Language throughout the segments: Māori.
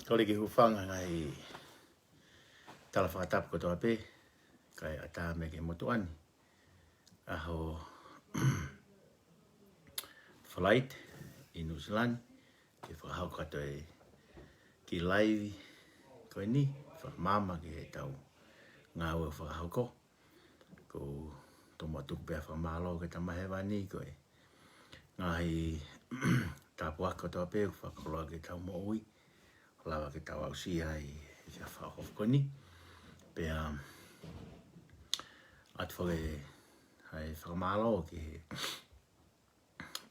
Tole ki hufanga ngai tala whakatapu kotoa pe, kai ata me ke motuani. Aho flight i New Zealand, ke whakahau kato e ki laivi koe ni, whakamama ke he tau ngā ua whakahau ko. Ko tomo tuku pia whamalo ke tamahewa ni koe. Ngahi tāpua kotoa pe, whakaloa ke tau mo ui. Lawa ke tau au sia i whakahau koe ni. Pea atu whake hai whakamalo ki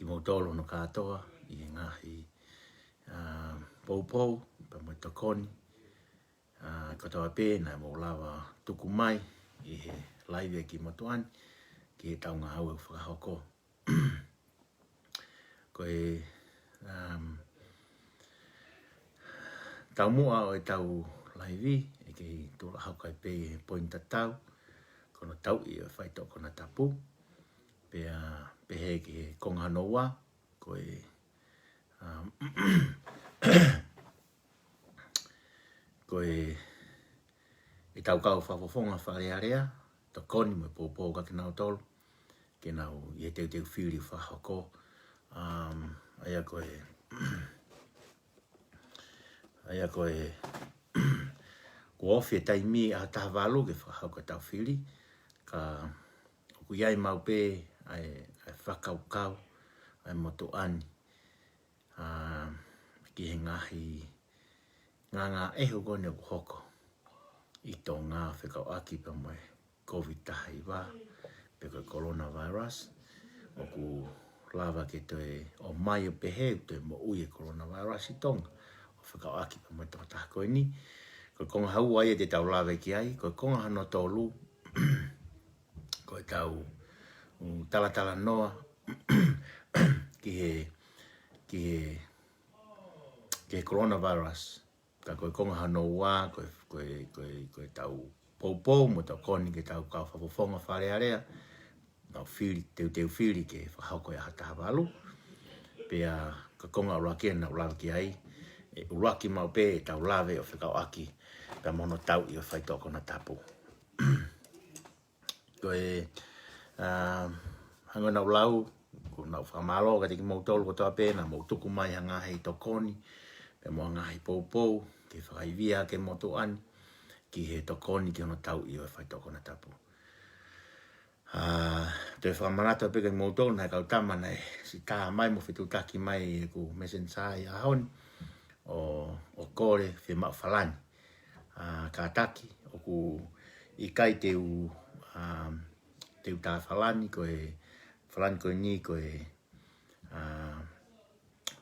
mautolo no katoa i ngahi poupou, pa mo tokoni. Katoa pe na mo lawa tuku mai i he laive ki motuani ki he tau ngā au e whakahau ko. Koe tau mua o e tau laivi e ki tūra hau kai pe pointa tau. Kono tau i e whaito kona tapu. Pea pehe ki he kongano wā. Koe koe e tau kau whafofonga wharearea. To koni me pōpō ka ki nau tolu. Ke nau i e teu whiri whahau ko. Aia koe aia koe ko ofi e taimi a taha walu ke whahau ka tau whiri. Ka oku iai mau pe ai whakau kau ai motu ani. Ki he ngahi ngā ehu kone o hoko. I tō ngā whekau aki pa moe COVID tahi wā. Pe koe coronavirus. Oku lava ke toe o mai o pehe toe mo ui e coronavirus i tonga. O whekau aki pa moe taha koe ni. Koe konga hau ai e te tau lava ki ai. Koe konga hano tōlu. Koe tau tala noa. ki he coronavirus. Ka koe konga hano wā. Koe tau poupou mo tau koni ke tau kau whapofonga wharearea. Nau whiri, teu whiri ke whahau koe aha taha walu. Pea ka konga urakia na ulawa ki ai. E uraki mau pe e tau lawe o whekau aki. Pea mono tau i o whaitoko na tapu. Koe hango nau lau. Ko nau whamalo ka teki mau tolu kotoa pe. Na mau tuku mai hanga hei tokoni. Pea mua ngahi poupou. Ke whakaivia ke motu ani. Ki he tokoni ki ono tau i o whaitoko na tapu. Te whakamanata peka i moutou na kau tamana e si taha mai mo whitutaki mai e ku mesensa i ahoni o kore whi mau whalani. Ka taki o ku i kai teu taha whalani koe ni koe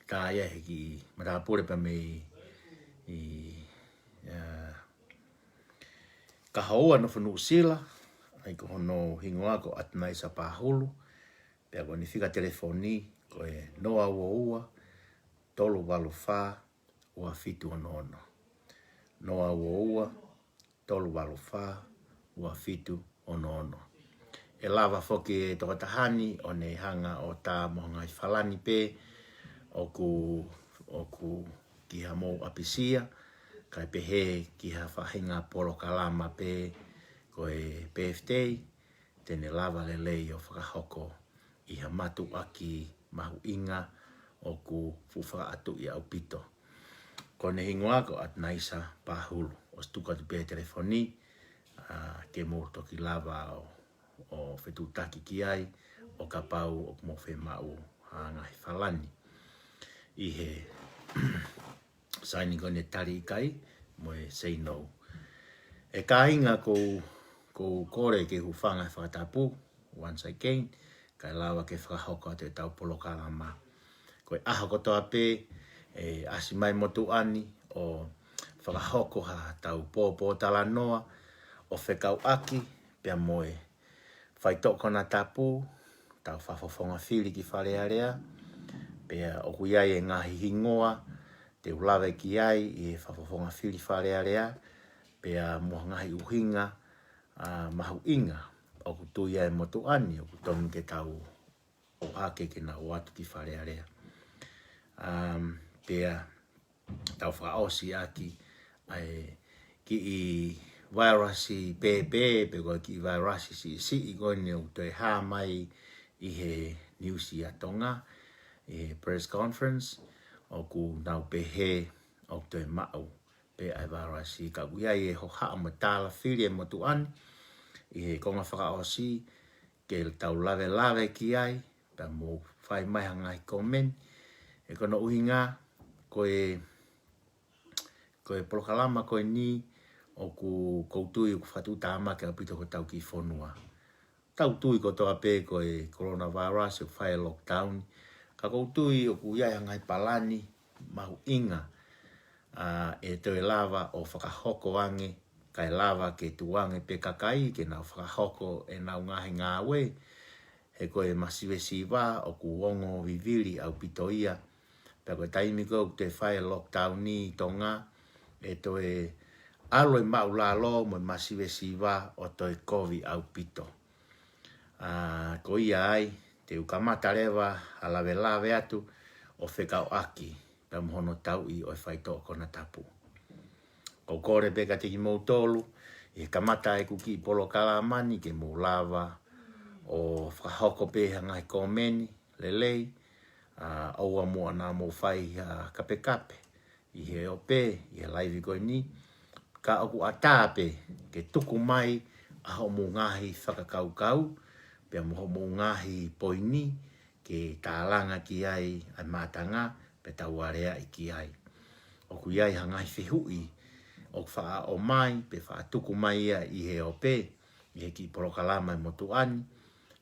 ka ia he ki marapure pa me i ka haua no whanu sila. Ai ko hono hingoa ko atnai sa pahulu. Pea ko ni whika telefoni koe noa ua tolu walu wha ua fitu ono. Noa ua tolu walu wha ua fitu ono. E lava whoki e tokatahani o ne hanga o tā mohangai whalani pe. Oku ki ha mou apisia. Kai pehe ki ha whahinga polo kalama pe. Koe PFT, tene lava lelei o whakahoko i ha matu aki mahu inga o ku fuwha atu i au pito. Kone hingoa ko at naisa pahulu. O stuka tu pe telefoni, ke mo toki lava o whetutaki ki ai, o kapau o mo whemau ngahi whalani. I he signing kone tari kai, mo e say no. E ka inga ko kore ke hufanga whakatapu, once again, kai lawa ke whakahoko te tau polo kalama. Koe aha kotoa pe, e asi mai motu ani, o whakahoko ha tau pōpō tala noa, o whekau aki, pia moe whaitoko na tapu, tau whafofonga whiri ki wharearea, pia o kuiai e ngahi hingoa, te ulawe ki ai, i whafofonga whiri wharearea, pia mua ngahi uhinga, mahu inga o kutuia e motu ani o kutonu ke tau o ake ke na o atu ki wharearea. Pea tau whaosi aki ai ki I virusi pe ko ki virusi si I goni o te ha mai I he niusi a tonga press conference o ku nau pe he o te mau pe ai virusi ka kuia I ho ha matala fili mo tu an I he konga whakaosi ke tau lave ki ai ta mo fai mai hanga I komen e kono uhinga koe polokalama koe ni o ku koutui o ku whatu tāma ke apito ko tau ki whonua. Tau tui ko toa pe koe coronavirus o whai lockdown. Ka koutui o ku iai hangai palani mahu inga e te lava o whakahoko ange kai lava ke tuange pe kakai ke nau whakahoko e nau ngahi ngā we he koe masiwe siwa o ku wongo viviri au pitoia pe koe taimi ko te whai lockdown ni tonga e toe alo I maulalo mo masiwe siwa o toi COVID au pito. Ko ia ai te ukamata rewa a lave atu o whekau aki pe mohono tau I o whaito kona tapu. Ko kore peka teki moutolu I kamata e kuki polo kalamani ke mo lava o whahoko pe hangai komeni lelei aua mua na mo whai kape I he ope I he laivi koe ni ka oku atape ke tuku mai a ho mo ngahi whakakaukau pe mo ngahi poini ke tālanga ki ai ai matanga pe tauarea I ki ai o ku iai hangai whihui o wha o mai pe wha tuku mai ia I he ope I he ki porokalama I motuani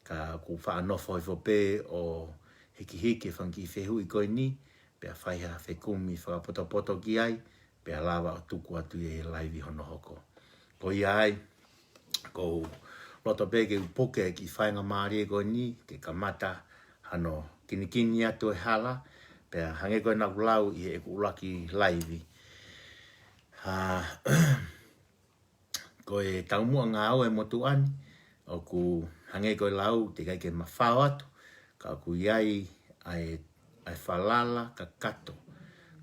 ka ku wha anofo I pe o hiki whanki whihui koe ni pe a whaiha whekumi whakapoto ki ai pe a lava o tuku atu I he laivi hono hoko. Ko ia ai ko loto pe ke upoke ki whainga maari koe ni ke kamata hano kinikini atu e hala pe a hange koe na kulau I he ulaki laivi. Ko e taumua ngā au e motuani o ku hange koe lau te kai ke mawhao atu ka ku iai ai whalala ka kato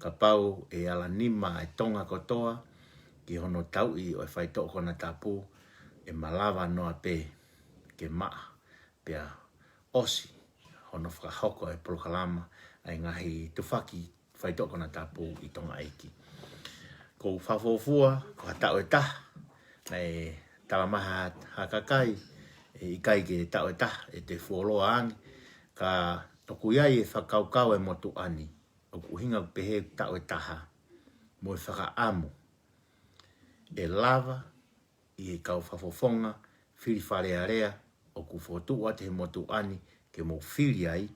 ka pau e ala nima e tonga kotoa ki hono tau I o e whaito kona tapu e malawa noa pe ke maa pe a osi hono whakahoko e polokalama ai ngahi tufaki whaito kona tapu I tonga eiki. Ko whawofua ko hatau e taha e talamaha hakakai I kai ke tau e taha e te fuoloa angi ka toku iai e whakaukau e motu ani o kuhinga pehe tau e taha mo e whakaamu e lava I e kau whafofonga whiri wharearea o ku whotua te he motu ani ke mo whiri ai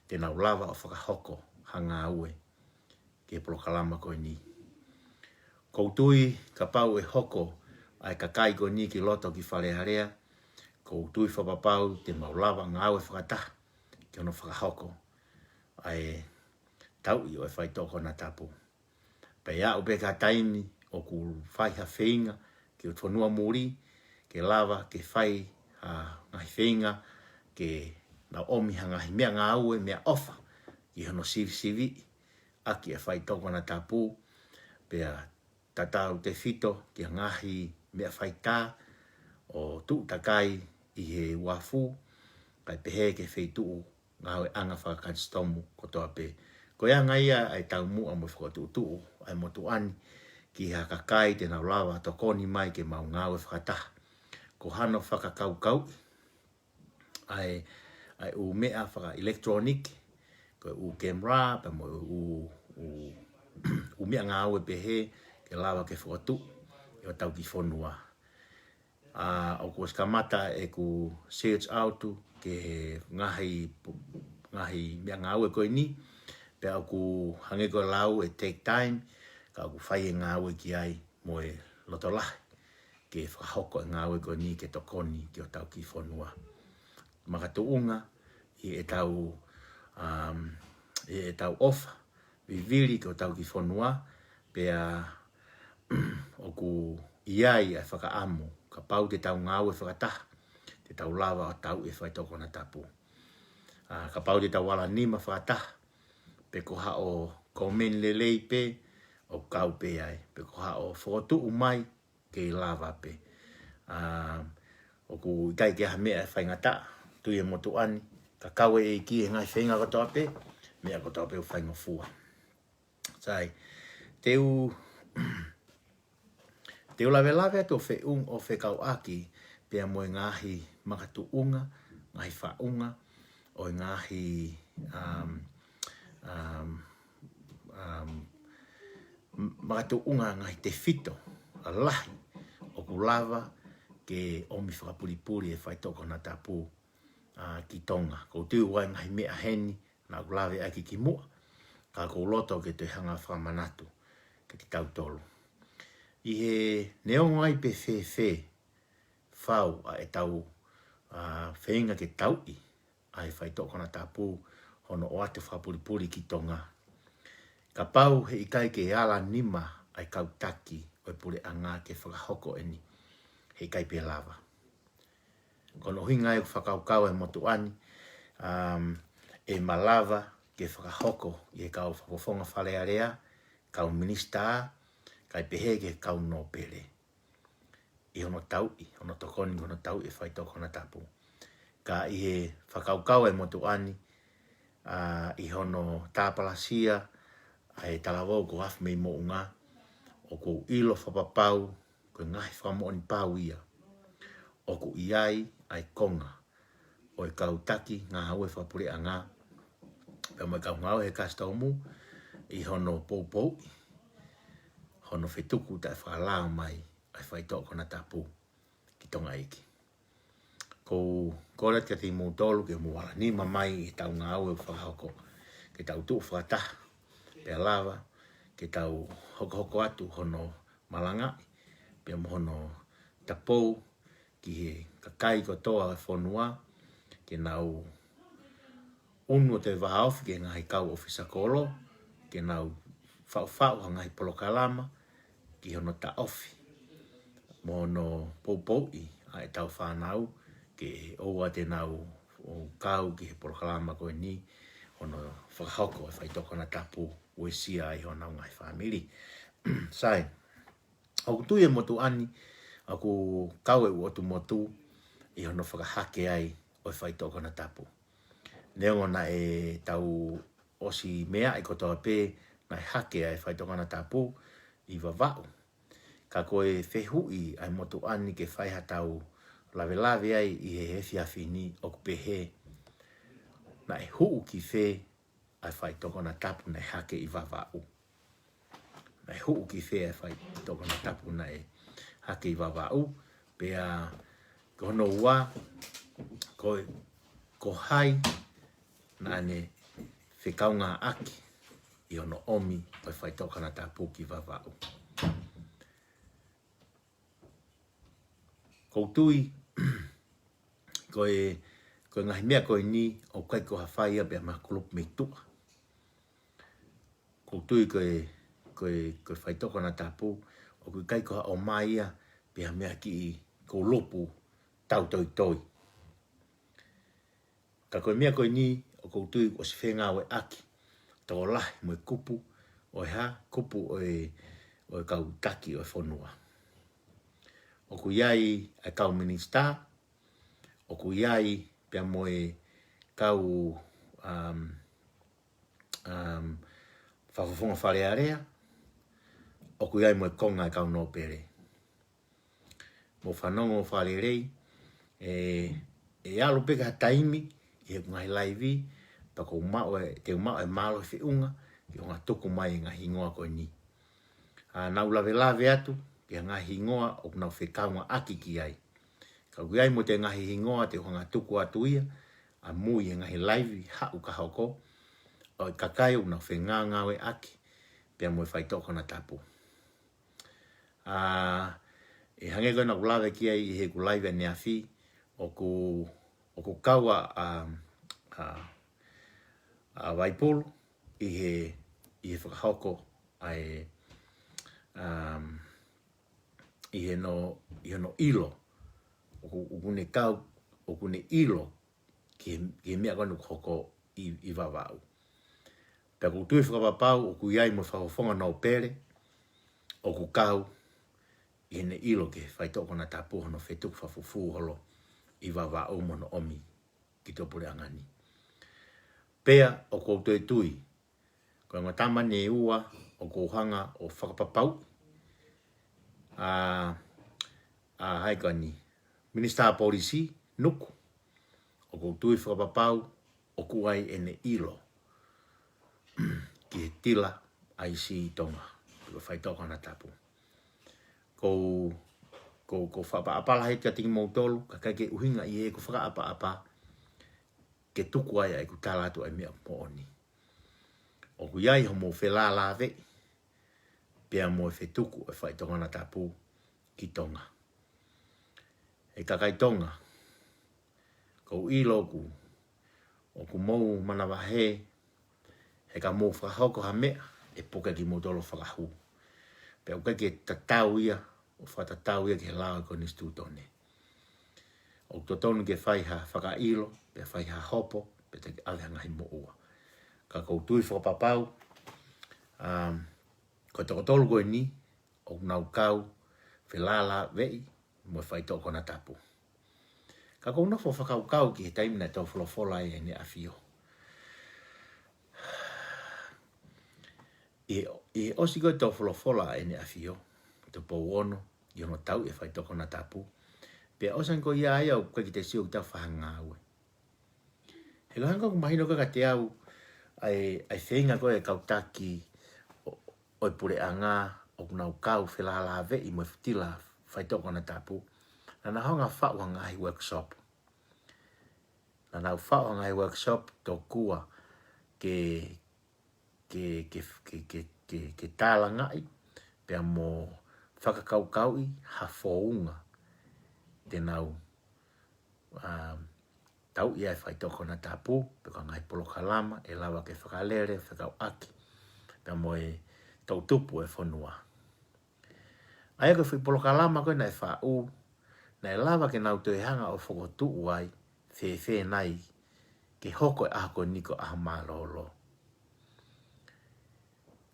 te nau lava o whakahoko hanga aue ke polokalama koe ni. Koutui ka pau e hoko ai kakai koe ni ki loto ki wharearea koutui whapapau te maulava ngā aue whakataha ke ono whakahoko ai tau I o e whaitoko na tapu. Pei au pe ka taimi o ku whaiha whainga ke o tonua muri, ke lava, ke whai ngahi whainga, ke na omiha ngahi mea ngā aue, mea ofa, ki hono sivi, aki e whaitoko na tapu, pea tatau te whito ki ngahi mea whaita o tu takai I he wafu, kai pehe ke whaituu ngā hoe anga whakakanstomu kotoa pe. Ko ia ngaia ai tau mua mo whakatutu ai motu ani ki hakakai te nau lawa tokoni mai ke mau ngāwe whakataha. Ko hano whakakaukau ai u mea whaka elektronik, ko u camera, pa mo u mea ngāwe pehe ke lawa ke whakatu i o tau ki whonua. O ku skamata e ku search autu ke ngahi mea ngāwe koe ni, pe au ku hange ko lau e take time ka ku whai e ngāwe ki ai mo e lotolahi ke whahoko e ngāwe ko ni ke tokoni ki o tau ki whonua. Makatuunga I e tau ofa viviri ki o tau ki whonua pe o ku iai e whakaamu ka pau te tau ngāwe whakataha te tau lava o tau e whaitoko na tapu. Ka pau te tau wala nima whakataha pe ko hao komen lelei pe o kau pe ai. Pe ko ha o whotu umai ke I lava pe. O ku kai ke ha mea whaingata, tui e motu ani, ka kawe e ki e ngai whainga katoa pe, mea katoa pe o whainga fua. Sai, teu lawe lawe atu o whekau aki, pia mo e ngahi makatu unga, ngahi whaunga, o e ngahi makatu unga ngahi te fito, a lahi, o ku lava ke omi whakapuripuri e whaitoko na tapu ki tonga. Ko tiu wai ngahi mea heni, na ku lawe aki ki mua, ka ko loto ke te hanga whamanatu, ke te tautolu. I he neongo ai pe whau a e tau whainga ke taui, a e whaitoko na tapu, hono o ate whapuripuri ki tonga. Ka pau he ikai ke ala nima ai kautaki o e pure anga ke whakahoko eni, he ikai pe lava. Kono hinga e whakaukau e motu ani, e malava ke whakahoko i e kau whakofonga whalearea, kau minista, kai pehe ke kau no pere. I hono taui, hono tokoni, hono taui e whaitoko na tapu. Ka i he whakaukau e motu ani, i hono tāpalasia, ai talawau ko hafu mei mo unga, o ko ilo whapapau, ko ngahi whamooni pau ia. O ko iai ai konga, o e kautaki ngā haue whapure a ngā, pe mo e kau ngau he kastaumu, i hono poupou, hono whetuku tai whakalao mai, ai whaitoko na tapu, ki tonga iki. Ko kore te ti mūtolu ke muwala nima mai i tau ngā aue whakahoko, ke tau tuu whakataha, pe lava, ke tau hoko atu hono malanga, pe mo hono tapou, ki he kakai kotoa e whonua, ke nau unu te wahaofi ke ngahi kau ofisa kolo, ke nau whau ngahi polokalama, ki hono ta ofi. Mo no poupoi, a e tau whanau, ke oua te nau o kau ki he polokalama koe ni, hono whakahoko e whaitoko na tapu, ue sia i hona ngai whamiri. Sai, au tui e motu ani, aku kau e uotu motu, i hono whakahake ai, o e whaitoko na tapu. Neongo na e tau osi mea i kotoa pe, na e hake ai whaitoko na tapu, i wawau. Ka koe whehui ai motu ani ke whaiha tau lawe ai i he hefi awhini o kupehe, na e huu ki whe ai whaitoko na tapu na e hake i wawau. Na e huu ki whe ai whaitoko na tapu na e hake i wawau, pea kono ua, ko hai, na ane whekaunga aki, i ono omi ai whaitoko na tapu ki wawau. Koutui, koe ngahi mea koe ni, o kai ko hawhaia pia makulup me tua. Koutui koe whaitoko na tapu, o koe kai ko ha o maia, pia mea ki ko lopu tau toi. Ka koe mea koe ni, o koutui o si whenga o e aki, tau lahi mo e kupu, o e ha, kupu o e kau taki o e whonua. O ku iai ai kau minista, o ku iai pia mo e kau whafafonga wharearea, o ku iai mo e konga ai kau no pere. Mo whanongo wharerei, e alo peka ha taimi, i he ngahi laivi, pa ko te umao e malo e whiunga, ki o ngā tuku mai ngā hingoa koe ni. Nau lawe atu, ki ngā hingoa o nau whekaunga aki ki ai. Ka uiai mo te ngahi hingoa te o ngā tuku atu ia, a mui e ngahi laivi hau ka hoko, o i kakai o nau whenganga we aki, pia mo e whaitoko na tapu. E hange koe na kulawe ki ai i he kulaiwe ne awhi, o ku kaua a Waipulu, i he whakahoko ai i he no ilo, o kune kau, o kune ilo, ki mea koe nuk hoko i wawau. Pea ku tui whakapapau, o ku iai mo whakafonga nao pere, o ku kau i ne ilo ke whaitoko na tapu hono whetuk whafufu holo i wawa o mono omi ki tō pure angani. Pea o koutou e tui, koe ngatama ne ua o kouhanga o whakapapau, haikani, Minister Polisi, nuku, o koutou i whakapapau, o kuai e ne ilo, ki he tila ai si tonga, ko whaitoko na tapu. Ko whapa he tia tingi mautolu, ka kai ke uhinga i e ko whakaapa ke tuku ai ku tālatu ai mea mooni. O ku iai ho mo whelā lawe, pia mo e whetuku e whaitonga na tapu ki tonga. E kakai tonga, ko ilo ku, o ku mou manawahe, he ka mou whakahoko ha mea, e poka ki mautolu whakahu. Pea ukai ke tatau ia, o whatatau ia ki he lawa ko nistu tone. O totonu ke whaiha whakailo, pe whaiha hopo, pe te awe ngahi mo ua. Ka koutui whakapapau, ko te kotolu koe ni, o nau kau, whelala vei, mo whaitoko na tapu. Ka kou nofo whakaukau ki he taimina tau wholofola e ne awhio. I osi koe tau wholofola e ne awhio, te pou ono, i ono tau e whaitoko na tapu, pe osan ko ia ai au koe ki te sio ki tau whahanga aue. He kohanga ku mahino koe ka te au, ai whenga koe e kautaki oi pure anga o kunau kau whelala ve i mo whitila whaitoko na tapu. Nana honga whau ngahi workshop. Nana whau ngahi workshop tō kua ke tāla ngai pia mo whakakaukau i ha whounga te nau tau ia e whaitoko na tapu pe ka ngai poloka lama e lawa ke whakalere whakau aki pia mo e tau tupu e whanua. Aia ko whi poloka lama koe na e whau na e lawa ke nau te hanga o whakotu uai whewhe nai ke hoko e ahako niko aha mālolo.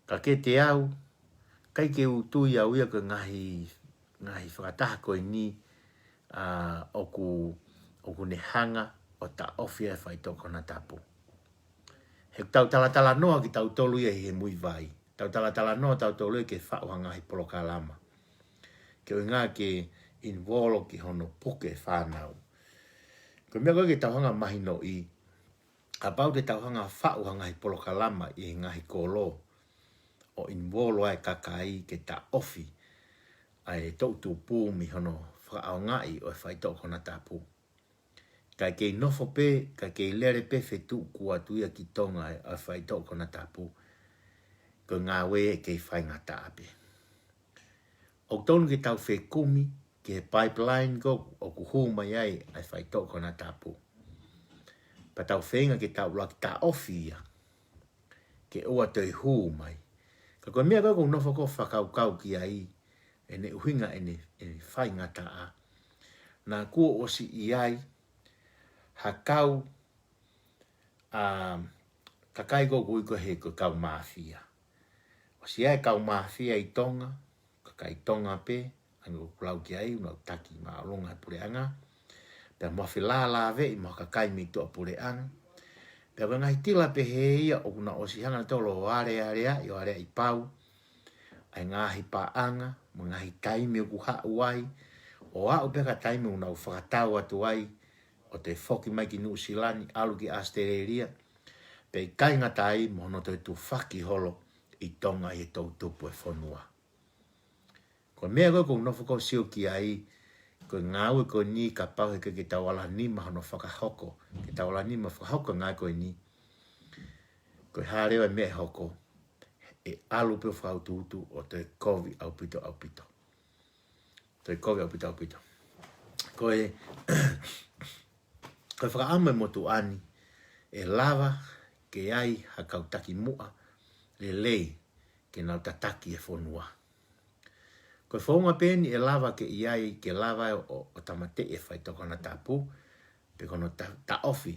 Ka ke te au, kai ke utui au ia ko ngahi whakataha koe ni oku ne hanga o ta ofia e whaitoko na tapu. He tau talatala noa ki tau tolu ia he mui vai. Tau talatala noa tau tolu ia ke whau ngahi poloka lama. Ke o ngā ke involo ki hono puke whanau. Ko mea koe ke tauhanga mahino i, a pau te tauhanga whau ngahi poloka lama i ngahi kolo, o involo ai kakai ke ta ofi, ai tautu pū mi hono whaau ngai o e whaitoko na tapu. Kai kei nofo pe, kai kei lere pe whetu kua tuia ki tonga e a whaitoko na tapu, ko ngā we e kei whaingata ape. O tonu ki tau whekumi, ke pipeline ko o kuhu mai ai ai whaitoko na tapu. Pa tau whenga ke tau laki ta ofia, ke ua tei hū mai. Ka koe mea koe nofo ko whakaukau ki ai, e ne uhinga e ne whaingata a. Nā kua osi i ai, ha kau, kakai ko kui ko he ko kau mafia. Osi ai kau mafia i tonga, kai tonga pe, ango kulau ki ai, unau taki maa longa pure anga, pia mua whelala ve, i mua kakai mi toa pure anga, pia kwa ngai tila pe he ia, o kuna osi hanga tolo o area, i o area i pau, ai ngahi pa anga, mo ngahi taimi o kuha uai, o au peka taimi unau whakatau atu ai, o te whoki mai ki New Zealand, alu ki Australia, pe i kai ngatai, mo no te tu whaki holo, i tonga i tau tupu e whanua. Ko mea koe kong nofo ko sio ki ai, ko ngāwe ko ni ka pauhe ke tau ala nima hano whakahoko, ke tau ala nima whakahoko ngā koe ni, ko hārewa mea hoko, e alu peo whaututu o te COVID au pito. Te COVID au pito. Koe whakaama e motu ani, e lava ke ai hakau taki mua, le lei ke nau tataki e whanua. Koe whaunga pēni e lava ke iai ke lava o tamate e whaitoko na tapu, pe kono ta ofi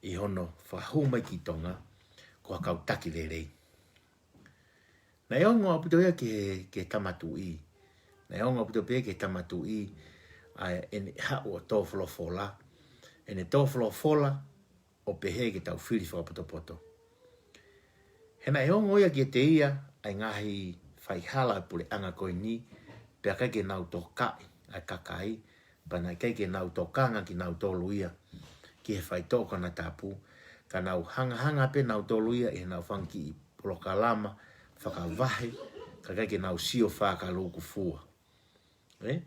i hono whahumai ki tonga, ko hakau taki le rei. Nei ongo aputo ia ke tamatu i. Nei ongo aputo pe ke tamatu i en ha o toflo fola. En toflo fola o pehe ke tau whiri whakapoto. Hena e ongo ia ke te ia ai ngahi whaihala pule anga koe ni pia kai ke nau tō kai ai kakai pana kai ke nau tō kanga ki nau tōlu ia ki he whai tōka na tāpū ka nau hanga pe nau tōlu ia e nau whanki i polokalama whakavahe ka kai ke nau sio whaka lōku fua. Nei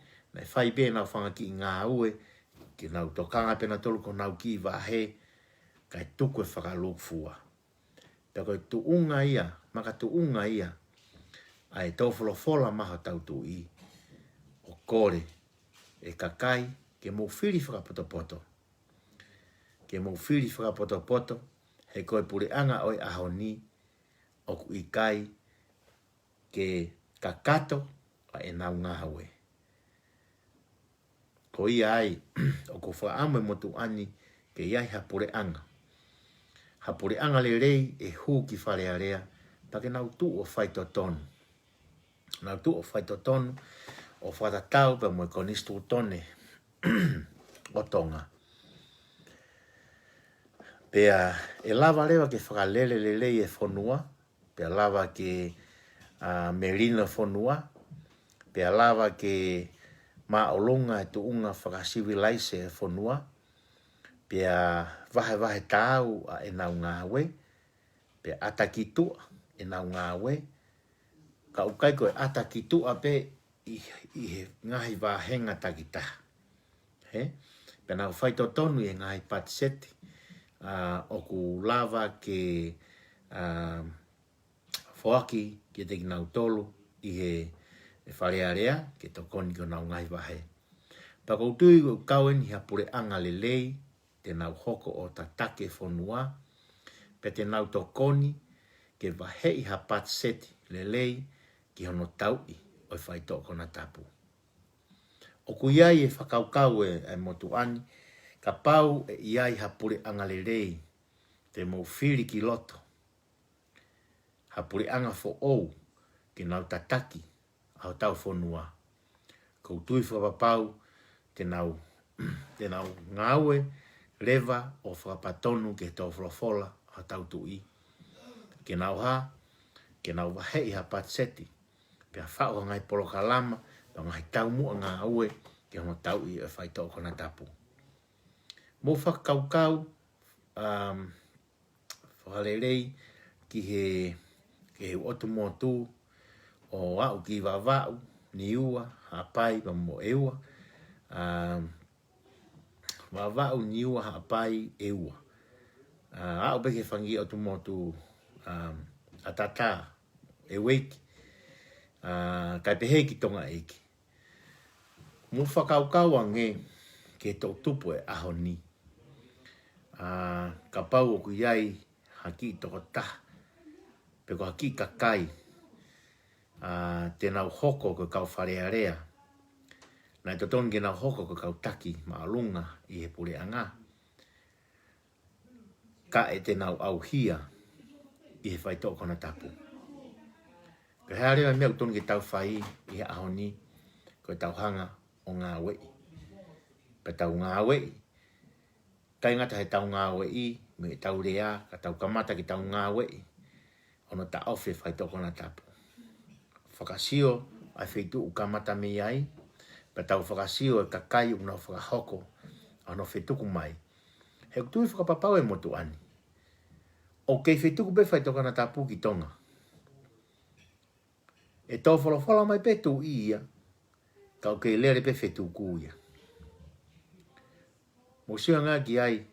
whai pe nau whangaki i ngā ue ki nau tō kanga pe na tōlu ko nau ki i wahe kai tuku e whaka lōku fua. Pia koe tuunga ia, maka tuunga ia ai tōwholo fola maha tautu i o kore e kakai ke mō whiri whakapoto. Ke mō whiri whakapoto he koe pure anga oi aho ni o ku i kai ke kakato a e nau ngahawe. Ko ia ai o ko whaame motu ani ke iai hapure anga. Hapure anga le rei e hu ki whare area pake nau tu o whaito tonu. Nau tu o whaito tonu o whatatau pa moe konistu tone o tonga. Pea e lava lewa ke whakalele le lei e whonua. Pea lava ke merina whonua. Pea lava ke maolonga e tuunga whakasivilaise e whonua. Pea vahe tāu a e nau ngāwe. Pea atakitua e nau ngāwe. Ka ukai koe atakitua pe i he ngahi vāhenga takita. Pea nau whaito tonu e ngahi patiseti. O ku lava ke whoaki ke te nau tolu i he wharearea ke to koni ko nau ngahi vahe. Pa koutui ko kauen hi hapure anga le lei te nau hoko o tatake whonua, pe te nau tō koni ke wahei ha patseti le lei ki hono taui o whai tōko na tapu. O ku iai e whakaukau e motu ani, ka pau e iai hapure anga le lei te mo whiri ki loto. Hapure anga fo ou ki nau tataki au tau whonua. Koutui whapapau te nau ngāwe lewa o whakapatonu ke tō wholofola a tau tui. Ke nau ha, ke nau wahei ha patseti, pia whao ngai polokalama, pa ngai tau mua ngā ue, ke hono tau i e whai tōko na tapu. Mō whakaukau, whakarerei ki he otu motu o au ki wawau, ni ua, hapai, pa mo eua, wawau ni ua hapai eua. Au beke whangi o tu motu atata e weiki. Kai pehe ki tonga eiki. Mu whakaukau ange ke tō tupu e aho ni. Ka pau o ku iai haki toko taha. Peko haki kakai. Te nau hoko ko kau wharearea. Nai to tongi nau hoko ko kau taki maalunga i he pure anga. Ka e te nau au hia i he whai tōko na tapu. Ka hea rewa mea utongi tau whai i he aho ni ko tau hanga o ngā wei. Pa tau ngā wei. Kai ngata he tau ngā wei me tau rea ka tau kamata ki tau ngā wei. Ono ta ofe whai tōko na tapu. Whakasio ai whaitu ukamata me ai. Pa tau whakasio e kakai una whakahoko ano whetuku mai. He kutui whakapapau e motu ani. O kei whetuku pe whaitoka na tapu ki tonga. E tau whalawhala mai pe tu ia. Kau kei lere pe whetuku ia. Mo sia ngā ki ai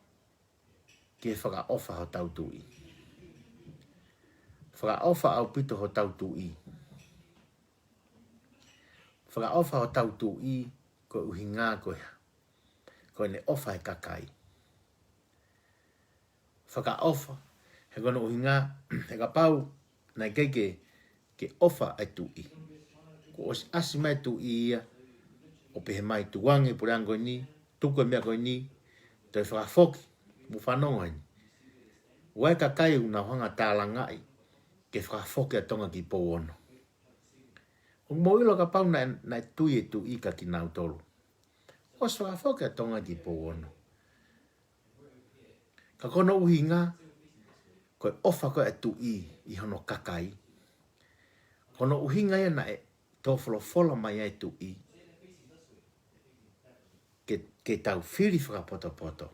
ke whakaofa ho tau tui. Whakaofa au pito ho tau tui. Whakaofa ho tau tui ko uhi ngā koe. Ko ne ofa e kakai. Whakaofa he kono uhi ngā he ka pau nai keike ke ofa ai tui. Ko os asi mai tui ia o pehe mai tuange pure ango ni, tuku e mea koe ni, toi whakafoki, mu whanonga ni. Wai kakai una hanga tāla ngai ke whakafoki a tonga ki pōono. O mo ilo ka pau na tui e tu ika ki nau tolu. O swa whaka tonga ki po ono. Ka kono uhi ngā, koe ofa koe e tu i hono kakai. Kono uhi ngā ia na e tōwholo whola mai e tu i. Ke tau whiri whakapoto poto.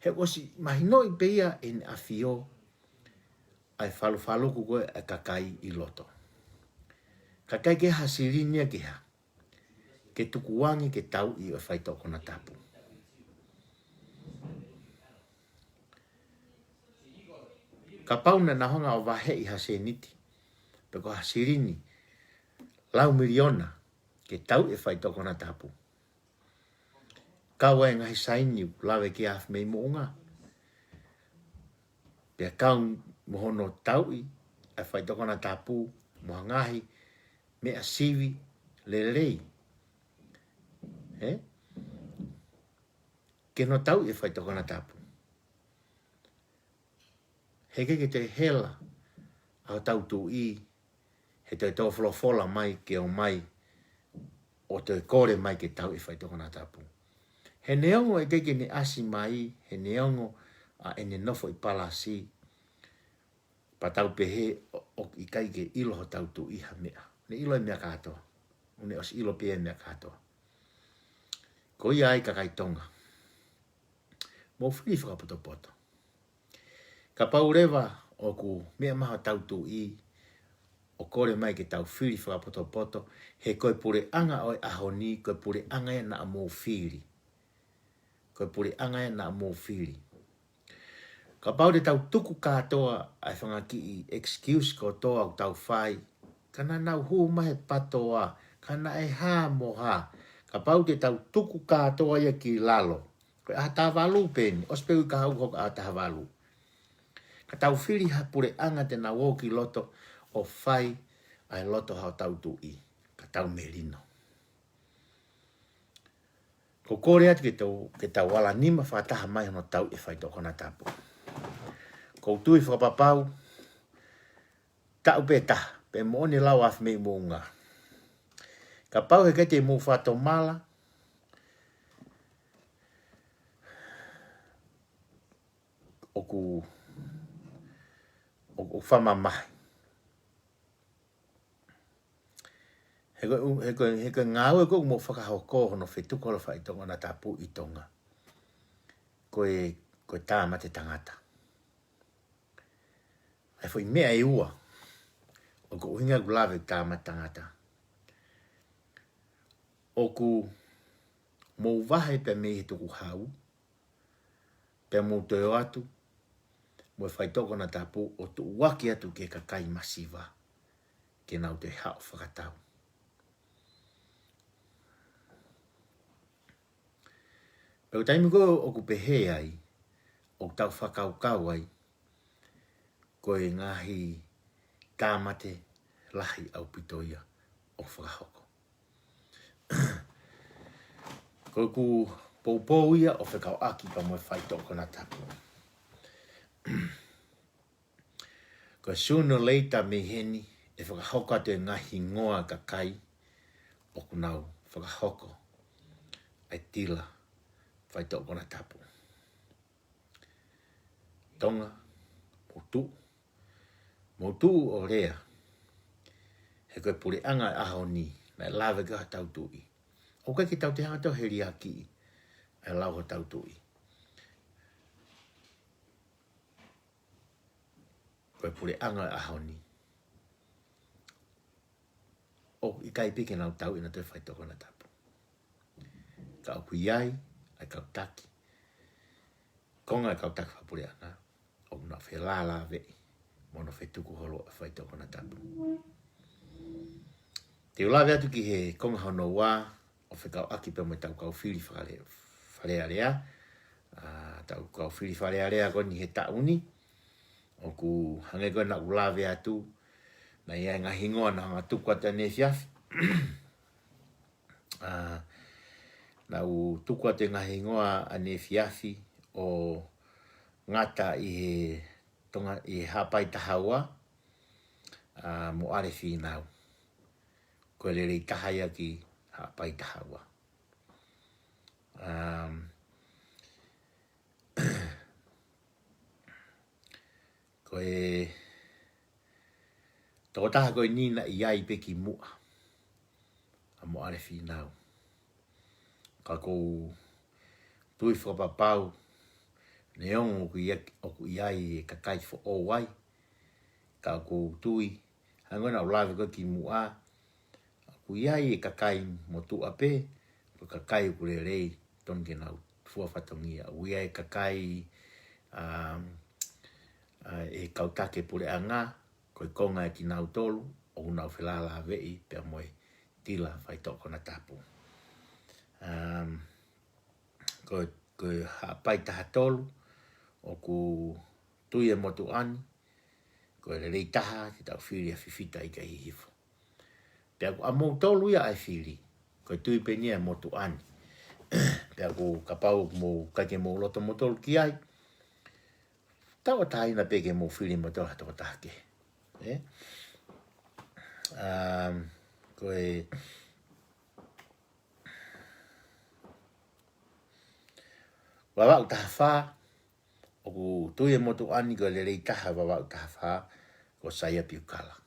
He osi mahino i peia e ne awhio ai whalu ku koe e kakai i loto. Kakai ke hasirinia ke ha. Ke tukuwangi ke tau i o whaitoko na tapu. Ka pauna na honga o wahe i hase niti. Peko hasirini lau miliona ke tau e whaitoko na tapu. Kawa e ngahi saini lawe ke af mei moonga. Pea kau mohono tau i e whaitoko na tapu moha ngahi me a sivi lelei. Ke no tau e whaitoko na tapu. Heke ke te hela au tau tu i he te tōwholofola mai ke o mai o te kore mai ke tau e whaitoko na tapu. He neongo e keke ne asi mai, he neongo a ene nofo i palasi pa tau pehe o i kai ke ilo ho tau tu i ha mea. Ne ilo e mea katoa. Ne os ilo pe e mea katoa. Ko ia ai kakai tonga. Mo whiri whakapoto poto. Ka paurewa o ku mea maha tau tu i o kore mai ke tau whiri whakapoto poto he koe pure anga o e ahoni, koe pure anga e na a mō whiri. Koe pure anga e na a mō whiri. Ka pau de tau tuku katoa ai whangaki i excuse ko toa o tau whai. Kana nau hu mahe patoa, kana e ha mo ha. Ka pau de tau tuku katoa ia ki lalo. Koe a tawalu peni, ospeu ka hau hoka a tawalu. Ka tau whiri ha pure anga te na woki loto o whai ai loto hao tau tu i. Ka tau merino. Ko kore atu ke tau wala nima whataha mai hono tau e whaitoko na tapu. Ko tui whakapapau, tau pe taha, pe moone lau af mei mounga. Ka pau he kete mou whato mala, o whama mahi. He koe ngāu e koe mo whakahoko hono whetuko la whaitonga na tapu i tonga. Koe tāma te tangata. Ai fwoi mea e ua. O ko uhinga kulawe tāma tangata. O ku mou wahe pe me he tuku hau. Pe mou toyo atu. Mo e whaitoko na tapu o tu waki atu ke kakai masiva. Ke nau te hao whakatau. Pero taimi ko o ku pehe ai. O tau whakaukau ai. Koe ngahi tāmate lahi au pitoia o whakahoko. Koe ku poupou ia o whakau aki pa moe whaitoko na tapu. Koe sooner or later me heni e whakahoko atu e ngahi ngoa kakai o kunau whakahoko ai tila whaitoko na tapu. Tonga, motu o rea. He koe pure anga e aho ni, na e lawe ka tau tui. O kai ki tau te hanga tau heri aki, e lau ho tau tui. Koe pure anga e aho ni. O i kai pike nau tau ina te whaitoko na tapu. Ka au iai, ai kau taki. Konga e kau taki whapure anga. O na whe lala vei. Mono whe tuku holo a whaitoko na tapu. Te ulawe atu ki he konga hono wā, o whe kau aki pe mo tau kau whiri wharea rea. Tau kau whiri wharea rea koni he tauni. O ku hange koe na ulawe atu. Na ia ngā hingoa na hanga tuku atu ane fiafi. Na u tuku atu ngā hingoa ane fiafi o ngata i he tonga i hapai tahaua. mo are whinau. Koe le rei taha ia ki hapai taha ua. Koe toko taha koe nina i ai pe ki mua. Mo are whinau. Ka kou tui whakapapau ne ongo oku iai e kakai fo o wai. Ka kou tui hangona o lawe koe ki mua. Oku iai e kakai mo tu ape. Ko kakai uku le rei ton ke nau fua whatongia. Oku iai e kakai e kautake pule anga. Koe konga e ki nau tolu. O nau whelala vei pia moe tila whai toko na tapu. Koe hapai taha tolu. O ku tui e motu ani. Koe le rei taha ki tau whiri a whiwhita i ka hihifo. Pea ku amou tolu ia ai whiri. Koe tui pe nia e motu ani. Pea ku kapau mo kake mo loto mo tolu ki ai. Tau tahi na peke mo whiri mo tolu hatoko tahake. Koe wawau taha wha. O ku tui e motu ani koe le rei taha wawau taha wha. Ko saya piukala.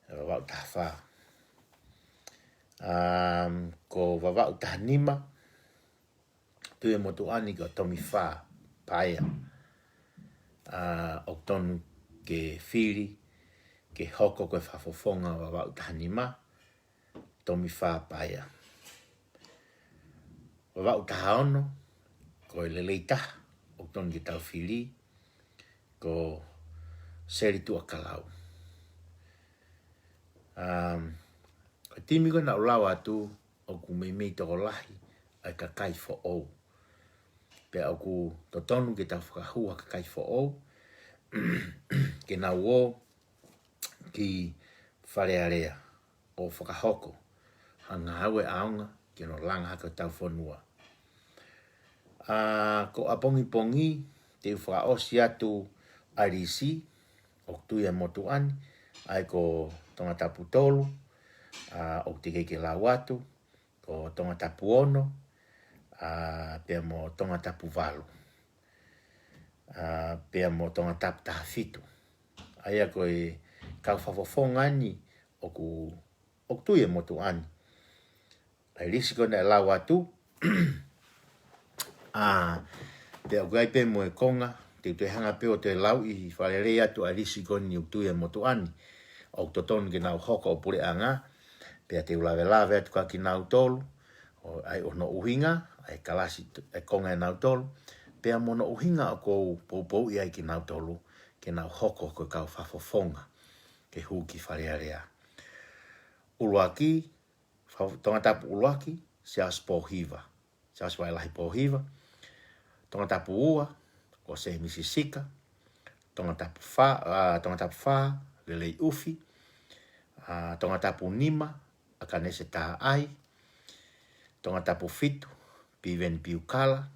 Wawau taha wha. Ko wawau taha nima. Tui e motu ani ko tomi wha. Paia. O tonu ke whiri. Ke hoko koe whafofonga wawau taha nima. Tomi wha paia. Wawau taha ono. Koe le leitaha. O tonu ke tau whiri. Ko seri tua kalau. Ko timi ko na ulawa tu. O ku mei toko lahi. Ai kakai fo ou. Pea o ku totonu ke tau whakahua kakai fo ou. Ke nau o. Ki wharearea. O whakahoko. Hanga haue aonga. Ke no langa haka tau whanua. Ko apongi pongi. Te whakaosi atu arisi. O tui e motu ani. Ai ko tonga tapu tolu. O te keike lau atu. Ko tonga tapu ono. Pea mo tonga tapu valu. Pea mo tonga tapu taha fitu. Aia koe kau whafofonga ni. O tui e motu ani. Ai risi kona e lau atu. Pea o gai pe mo e konga. Te hanga peo te lau i whalere atu a risi koni o tui e motu ani. O totonu ke nau hoko o pure anga. Pea te ulawe lawe atu ka ki nau tolu. Ai ono uhinga. Ai kalasi e konga e nau tolu. Pea mono uhinga o kou poupou i ai ki nau tolu. Ke nau hoko ko kau whafofonga. Ke huki wharearea. Uluaki. Tonga tapu uluaki. Seas pohiva. Seas wailahi pohiva. Tonga tapu ua. Ko se misisika. Tonga tapu wha. Lelei ufi. Tonga tapu nima. Akanese taha ai. Tonga tapu fitu. Piven piukala.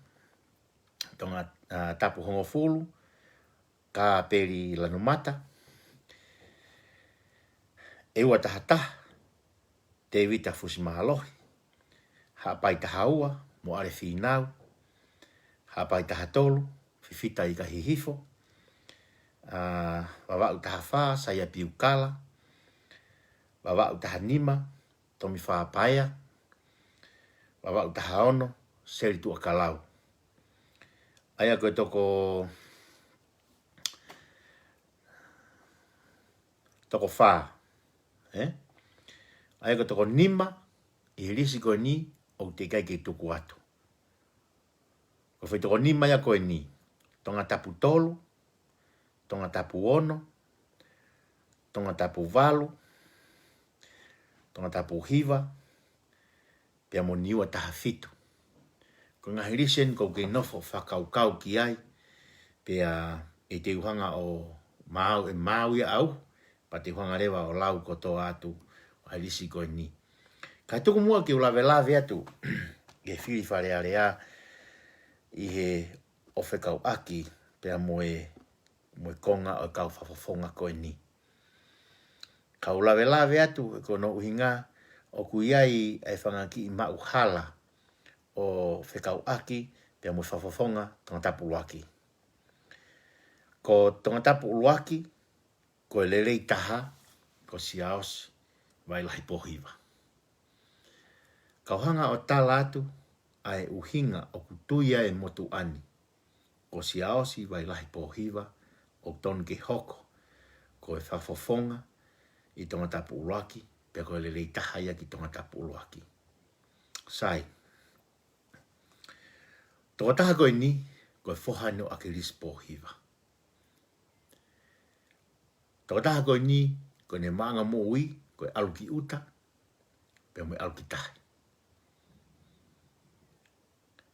Tonga tapu hongofulu. Ka peri lanumata. Ewa taha taha. Te vita fusi mahalohi. Hapai taha ua. Mo are whinau. Hapai taha tolu. Fifita i ka hihifo. Wawau taha wha. Saya piukala. Wawau taha nima. Tomi wha paia. Wawau taha ono. Seri tua kalau. Aia koe toko wha. Aia koe toko nima. I risi koe ni. O te kai ke tuku atu. Ko whai toko nima ia koe ni. Tonga tapu tolu. Tonga tapu ono. Tonga tapu valu. Tonga tapu hiva. Pea mo niua taha fitu. Ko ngahi risen ko ke nofo whakaukau ki ai. Pea e te uhanga o mau ia au. Pa te uhanga rewa o lau kotoa atu. O hai risi koe ni. Kai tuku mua ki ulawe lawe atu. Ke whiri wharearea. I he o whekau aki. Pea mo e mo konga o kau whafofonga koe ni. Kau lawe atu ko no uhinga o kuiai e whangaki i mau hala o whekau aki pia mo whafofonga tonga tapu uaki. Ko tonga tapu uaki ko lelei taha ko siaos vai lahi pohiwa. Kau hanga o tala atu ai uhinga o kutuia e motu ani. Ko siaosi vai lahi pohiwa o ton ke hoko ko e whafofonga i tonga tapu uaki pia ko lelei taha ia ki tonga tapu uaki. Sai. Tonga taha koe ni ko e whohano a ke ris pohiwa. Tonga taha koe ni ko ne maanga mo ui ko e alu ki uta pia mo e alu ki tahi.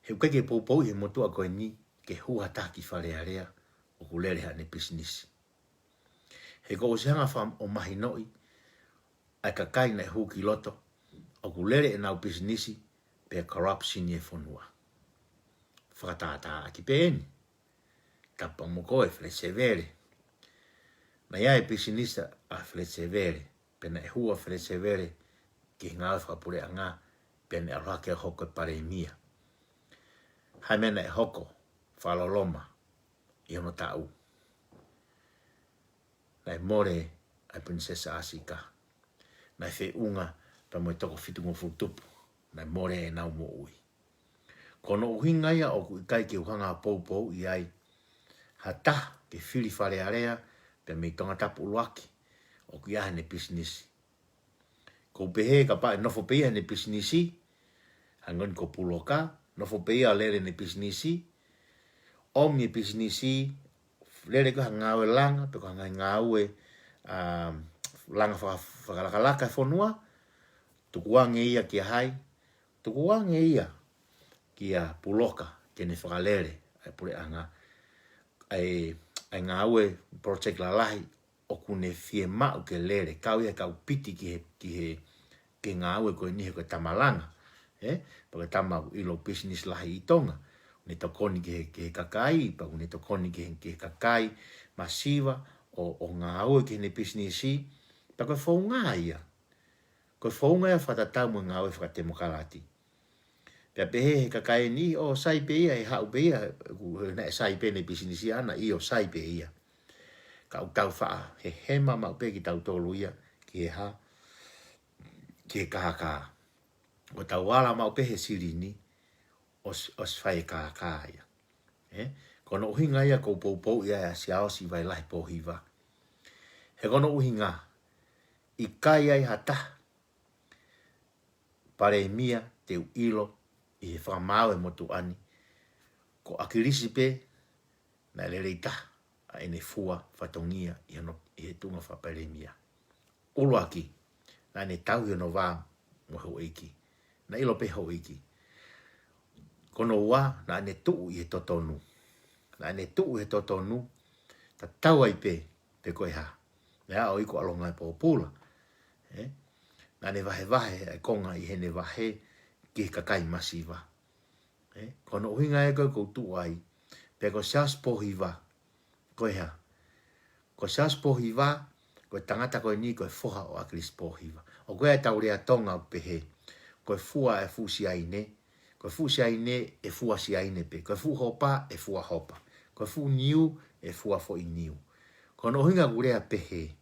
He ukeke poupou he motua koe ni ke hua taha ki wharearea o kulere ha ne business. He ko usihanga wham o mahi noi ai kakai na e hu ki loto o kulere e nau business pe corruption e whonua. Whakatata ki peeni. Tapa mo koe flesevere. Na ia e business a flesevere. Pena e hua flesevere ki ngā whapure a ngā pena e rake a hoko pare mia. Hai mena e hoko whaloloma i ono tau. Nai more ai prinsesa Asika. Nai whi unga pa mo e toko fitungo futupu. Nai more e nau mo ui. Kono uhinga ia o ku ikai ke uhanga poupou i ai. Hata ke whiri whare area pe mei tonga tapu uruaki o ku iahe ne business. Ko pehe ka pa e nofo peia ne businessi. Hangon ko puloka. Nofo peia lere ne businessi. Omi businessi. Lere ko hangawe langa. Pe ko hangawe langa whakalakalaka e whonua. Tukuange ia ki hai. Tukuange ia kia puloka kene whakalere. Ai pure anga. Ai ngāwe project lalahi. O kune fie mau ke lere. Kau ia kau piti ki ngāwe koe nihe koe tamalanga. Paka tamau ilo business lahi i tonga. Ne tokoni ke kakai. Paka ne tokoni ke kakai. Masiva. O ngāwe ke ne businessi. Paka whaunga ia. Koe whaunga ia whatatau mo ngāwe whakatemo kalati. Pea pehe he kakai ni o sai pe ia. E hau pe ia. Na e sai pe ne businessi ana. I o sai pe ia. Kau tau wha. He hema mau pe ki tau tolu ia. Ki he ha. Ki he kahaka. O tau wala mau pehe siri ni, os whai kā ia. Kono uhinga ia kou poupou ia e siaosi vai lahi pohiwa. He kono uhinga, i kai ai hata, pare mia te ilo, i he whamau e motu ani, ko akirisi pe, na lereita, a ene fua whatongia i he tunga whapare mia. Uluaki, na ene tau i no wā mo hau eiki. Na ilo pe hau iki. Kono ua na ane tuu i he totonu. Na ane tuu i he totonu. Ta tau ai pe koe ha. Nea o iko alonga i pōpula. Na ane vahe ai konga i hene vahe ki he kakai masiva. Kono uhinga e koe koutu ai. Pe ko sias pohiwa. Koe ha. Ko sias pohiwa. Koe tangata koe ni koe foha o akris pohiwa. O koe e taurea tonga pehe. Koe fua e fu si aine. Koe fu si aine e fua si aine pe. Koe fu hopa e fua hopa. Koe fu niu e fua fo i niu. Kono uhinga kurea pehe.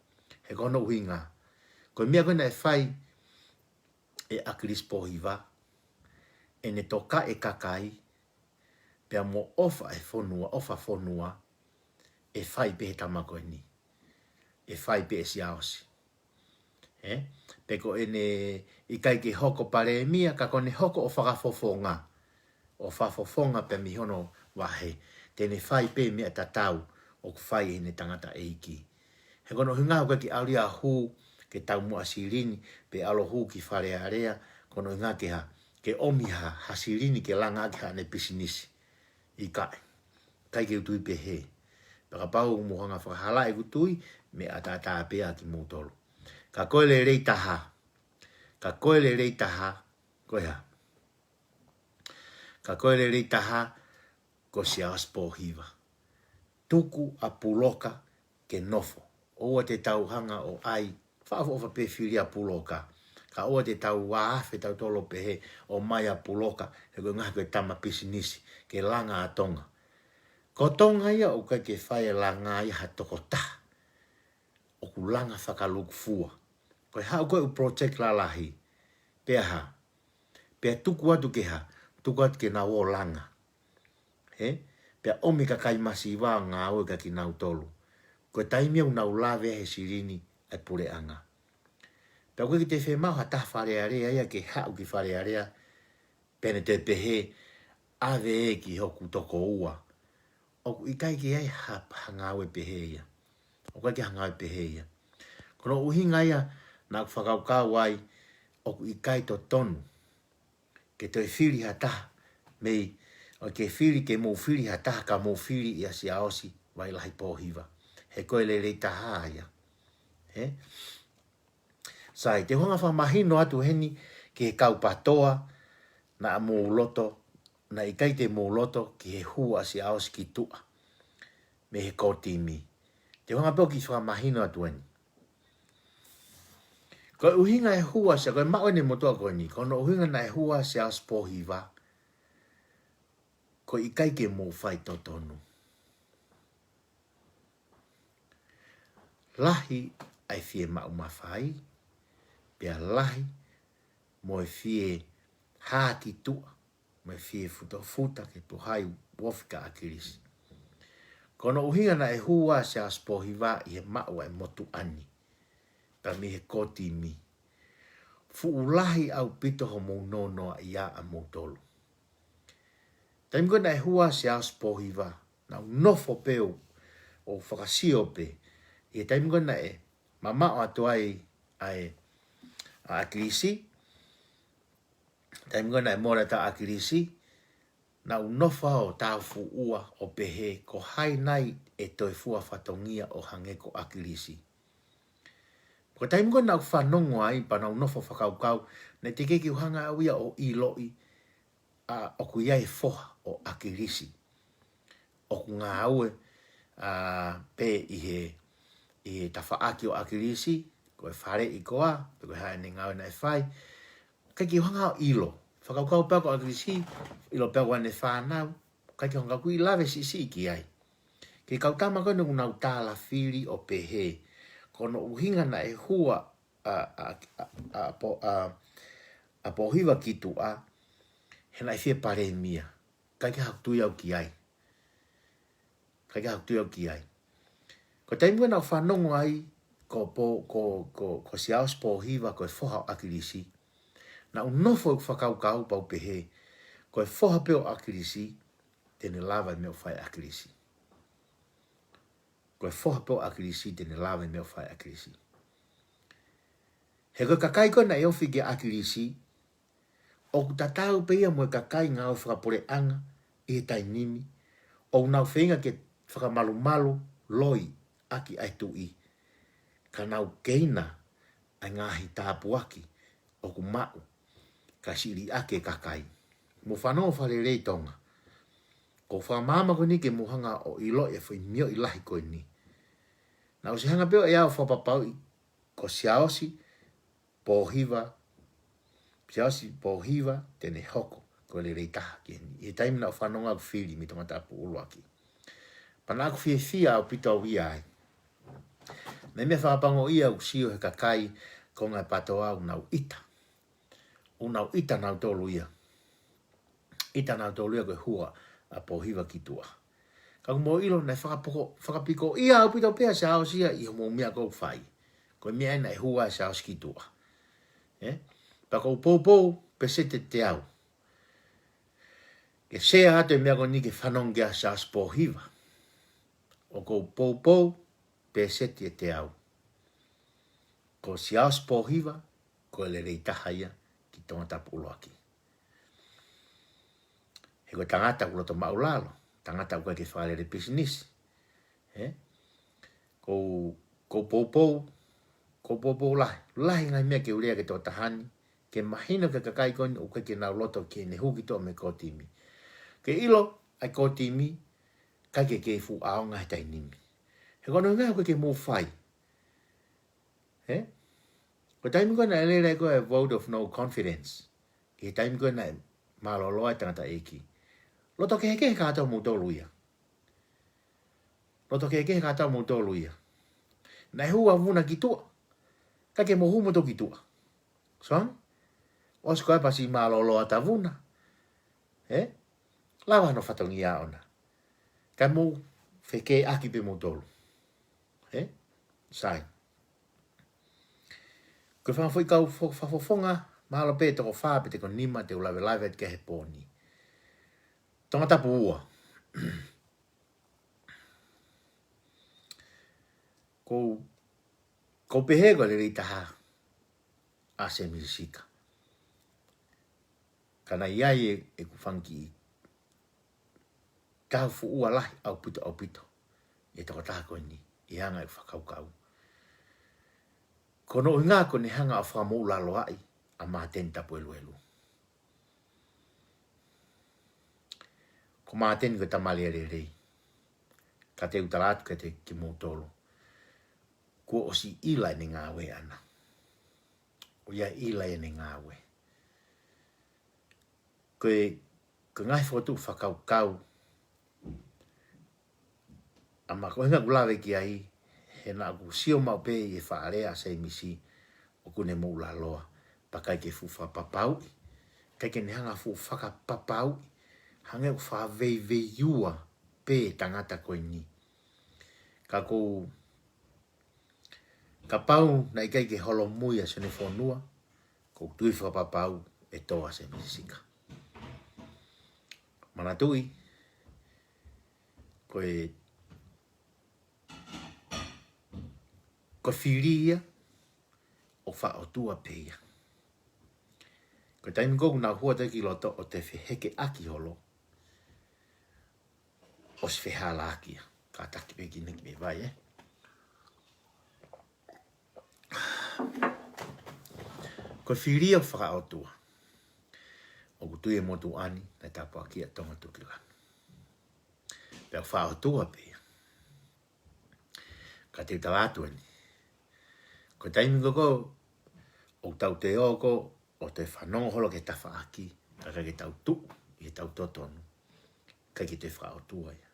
He kono uhinga. Koe mea koe na e fai e akris pohiwa. E ne toka e kakai. Pea mo ofa e fonua. Ofa fonua. E fai pehe tamako e ni. E fai pehe siaosi. Peko ene i kai ke hoko pare mia ka kone hoko o whakafofonga. O whafofonga pe mihono wahe. Tene whai pe mea tatau o whai ene tangata eiki. He kono hinga hoka ki auria hu ke tau mua sirini pe alo hu ki whare area. Kono hinga ke ha ke omiha ha sirini ke langa ki ha ne business. I kai. Kai ke utui pe he. Paka pau umuhanga whakahala e utui me atata pea ki mūtolu. Ka koe le rei taha. Ka koe le rei taha. Koe ha. Ka koe le rei taha. Ko siaos pohiwa. tuku a puloka ke nofo. Oa te tauhanga o ai, whaafo pe whiri a puloka. Ka oa te tau waafe tau tolo pehe o mai a puloka, he koe ngaha koe tama pisinisi, ke langa a tonga. Ko tonga ia o kai ke whae langa ia ha toko taha. O ku langa whakaluk fua. Koe hao koe u protect la lahi. Pea ha. Pea tuku atu ke ha. Tuku atu ke na o langa. He? Pea omi ka kai masi wā ngā oe ka ki nau tolu. Koe taimia u nau lawe he sirini ai pure anga. Pea koe ki te whē mau ha taha wharearea ia ke hao ki wharearea. Pene te pehe ave e ki hoku toko ua. O i kai ki ai hanga oe pehe ia. O kai ki hanga oe pehe ia. Kono uhinga ia na whakaukau ai o i kai to tonu. Ke toi whiri ha taha. Mei o ke whiri ke mō whiri ha taha ka mō whiri ia si aosi vai lahi pōhiwa. He koe le rei taha ia. He? Sai, te honga whamahino atu heni ke he kaupatoa na mō loto, na i kai te mō loto ki he hua si aosi ki tua. Me he kōtimi. Te honga pō ki whamahino atu heni. Koe uhinga e hua se, koe mao ne motoa koe ni, kono uhinga na e hua se aosi pōhiwa. Koe i kai ke mō whai totonu. Lahi ai fie mau mawhai, pia lahi mo e fie hāti tua, mo e fie futa ke puhai wofika akirisi. Kono uhinga na e hua se aspohiwa i he mau e motu ani, pa mi he koti mi. Fuulahi au pito ho mou nonoa ia a mou tolu. Taimiko na e hua se aspohiwa, na unofo peo o whakasio pe, e taimiko na e mama o atu ai a akirisi, taimiko na e mora ta akirisi, na unofa o tau fu ua o pehe ko hai nai e toi fua whatongia o hangeko akirisi. Ko taimiko na whanongo ai pa na unofa whakaukau, ne te keki uhanga au ia o iloi o ku iai foha o akirisi. O ku ngā aue pe i he tawhaaki o akirisi, ko e whare i koa, pe ko hae ne ngau na e whai, keki uhanga o ilo. Whakaukau pēko akirisi, ilo pēko ane whanau, keki honga kui lawe si ki ai. Ki kautama koe nungu nau tāla whiri o pehe, kono uhinga na e hua a pohiwa ki tua, he nai whie pare mia. Keki haktui au ki ai. Keki haktui au ki ai. Ko taimua na whanongo ai, ko si aus pohiwa ko e whoha o akirisi, na unofo whakaukau pau pehe, ko e whoha peo akirisi, tene lava meo whai akirisi. Ko e whoha peo akirisi, tene lava meo whai akirisi. He koe kakai koe na eofi ke akirisi, o ku tatau peia mo e kakai ngā o whakapore anga, i he tainimi, o nau whenga ke whakamalu loi aki ai tui, ka nau keina ai ngahi tāpuaki, o ku mau, ka siri ake kakai. Mo whanau whare rei tonga. Ko whamama ko ni ke muhanga o ilo e whi mio i lahi koe ni. Na o si hanga peo e au whapapau i ko siaosi pōhiwa tene hoko ko le rei taha ki ni. I taimi na o whanonga au whiri mi tonga tapu uluaki. Pana aku whia au pito au ia ai. Me mea whapango ia au sio he kakai ko ngai patoa au nau ita. Unau ita nau tolu ia. Ita nau tolu ia koe hua a pōhiwa ki tua. Ka mo ilo nei whakapiko ia au pito pea sa au sia i homo mea kou whai. Koe mea ina e hua sa au ki tua. Pa kou pōpou pesete te au. Ke sea hatu e mea kou ni ke whanongia sa au pōhiwa. O kou pōpou pesete te au. Ko si au pōhiwa ko le rei taha ia ki tonga tapu uloaki. He koe tangata uloto maulalo, tangata ukoe ke whale re business. Ko pōpou lahi ngai mea ke urea ke tō tahani, ke mahino ke kakai koni ukoe ke nau loto ke ne huki tō me kōtimi. Ke ilo ai kōtimi, Ka ke fu aonga he tai nimi. He kono ngā koe ke mō whai. Ko taimi koe na elere koe vote of no confidence. He taimi koe na maloloa tangata eki. Loto ke heke kātau mō tōlu ia. Loto ke heke kātau mō tōlu ia. Na hua muna ki tua. Ka ke mō humoto ki tua. Soang? Osko e pasi maloloa ta vuna. Lawa no whatongi a ona. Ka mō wheke aki pe mō tōlu. Sai. Ko whawhoi kau whafofonga, mahalo pē toko whāpe te ko nima te ulawe laiwe te kehe pōni. Tonga tapu ua. Ko pehe ko le rita ha a se misika. Kana iai e ku whanki kau fu ua lahi au pito. E toko taha koe ni. I hanga e whakaukau. Kono i ngā ko ne hanga a whamo ulalo ai a māteni tapu elu. Ko māteni ko tamale rei. Ka te utaratu ka te ki mōtolo. Ko osi ila ni ngā we ana. O ia ila ni ngā we. Ko ngai whotu whakaukau. Ama ko hinga kulawe ki ai. He na ku sio mau pe e whaarea se misi o kune mo la loa pakai ke fufa papau kai ke hanga fu whaka papau hanga ku wha vei yua pe tangata koe ni ka pau na ikai ke holo muia sene whonua ko tui wha papau e toa se misika mana tui ko whiria o wha o tua peia. Ko taimi koku nā hua te ki loto o te heke aki holo. O se whihala akia. Ka taki pe ki neki me vai, Ko whiria o wha o tua. O kutui e motu ani na tapu akia tonga tukila. Pea wha o tua peia. Ka te talatu ani. Ko taimi koko, o tau te oko, o te whanongo holo ke tawha aki, ka ke tau tu, i tau totonu, ka ke te wha o tua ia.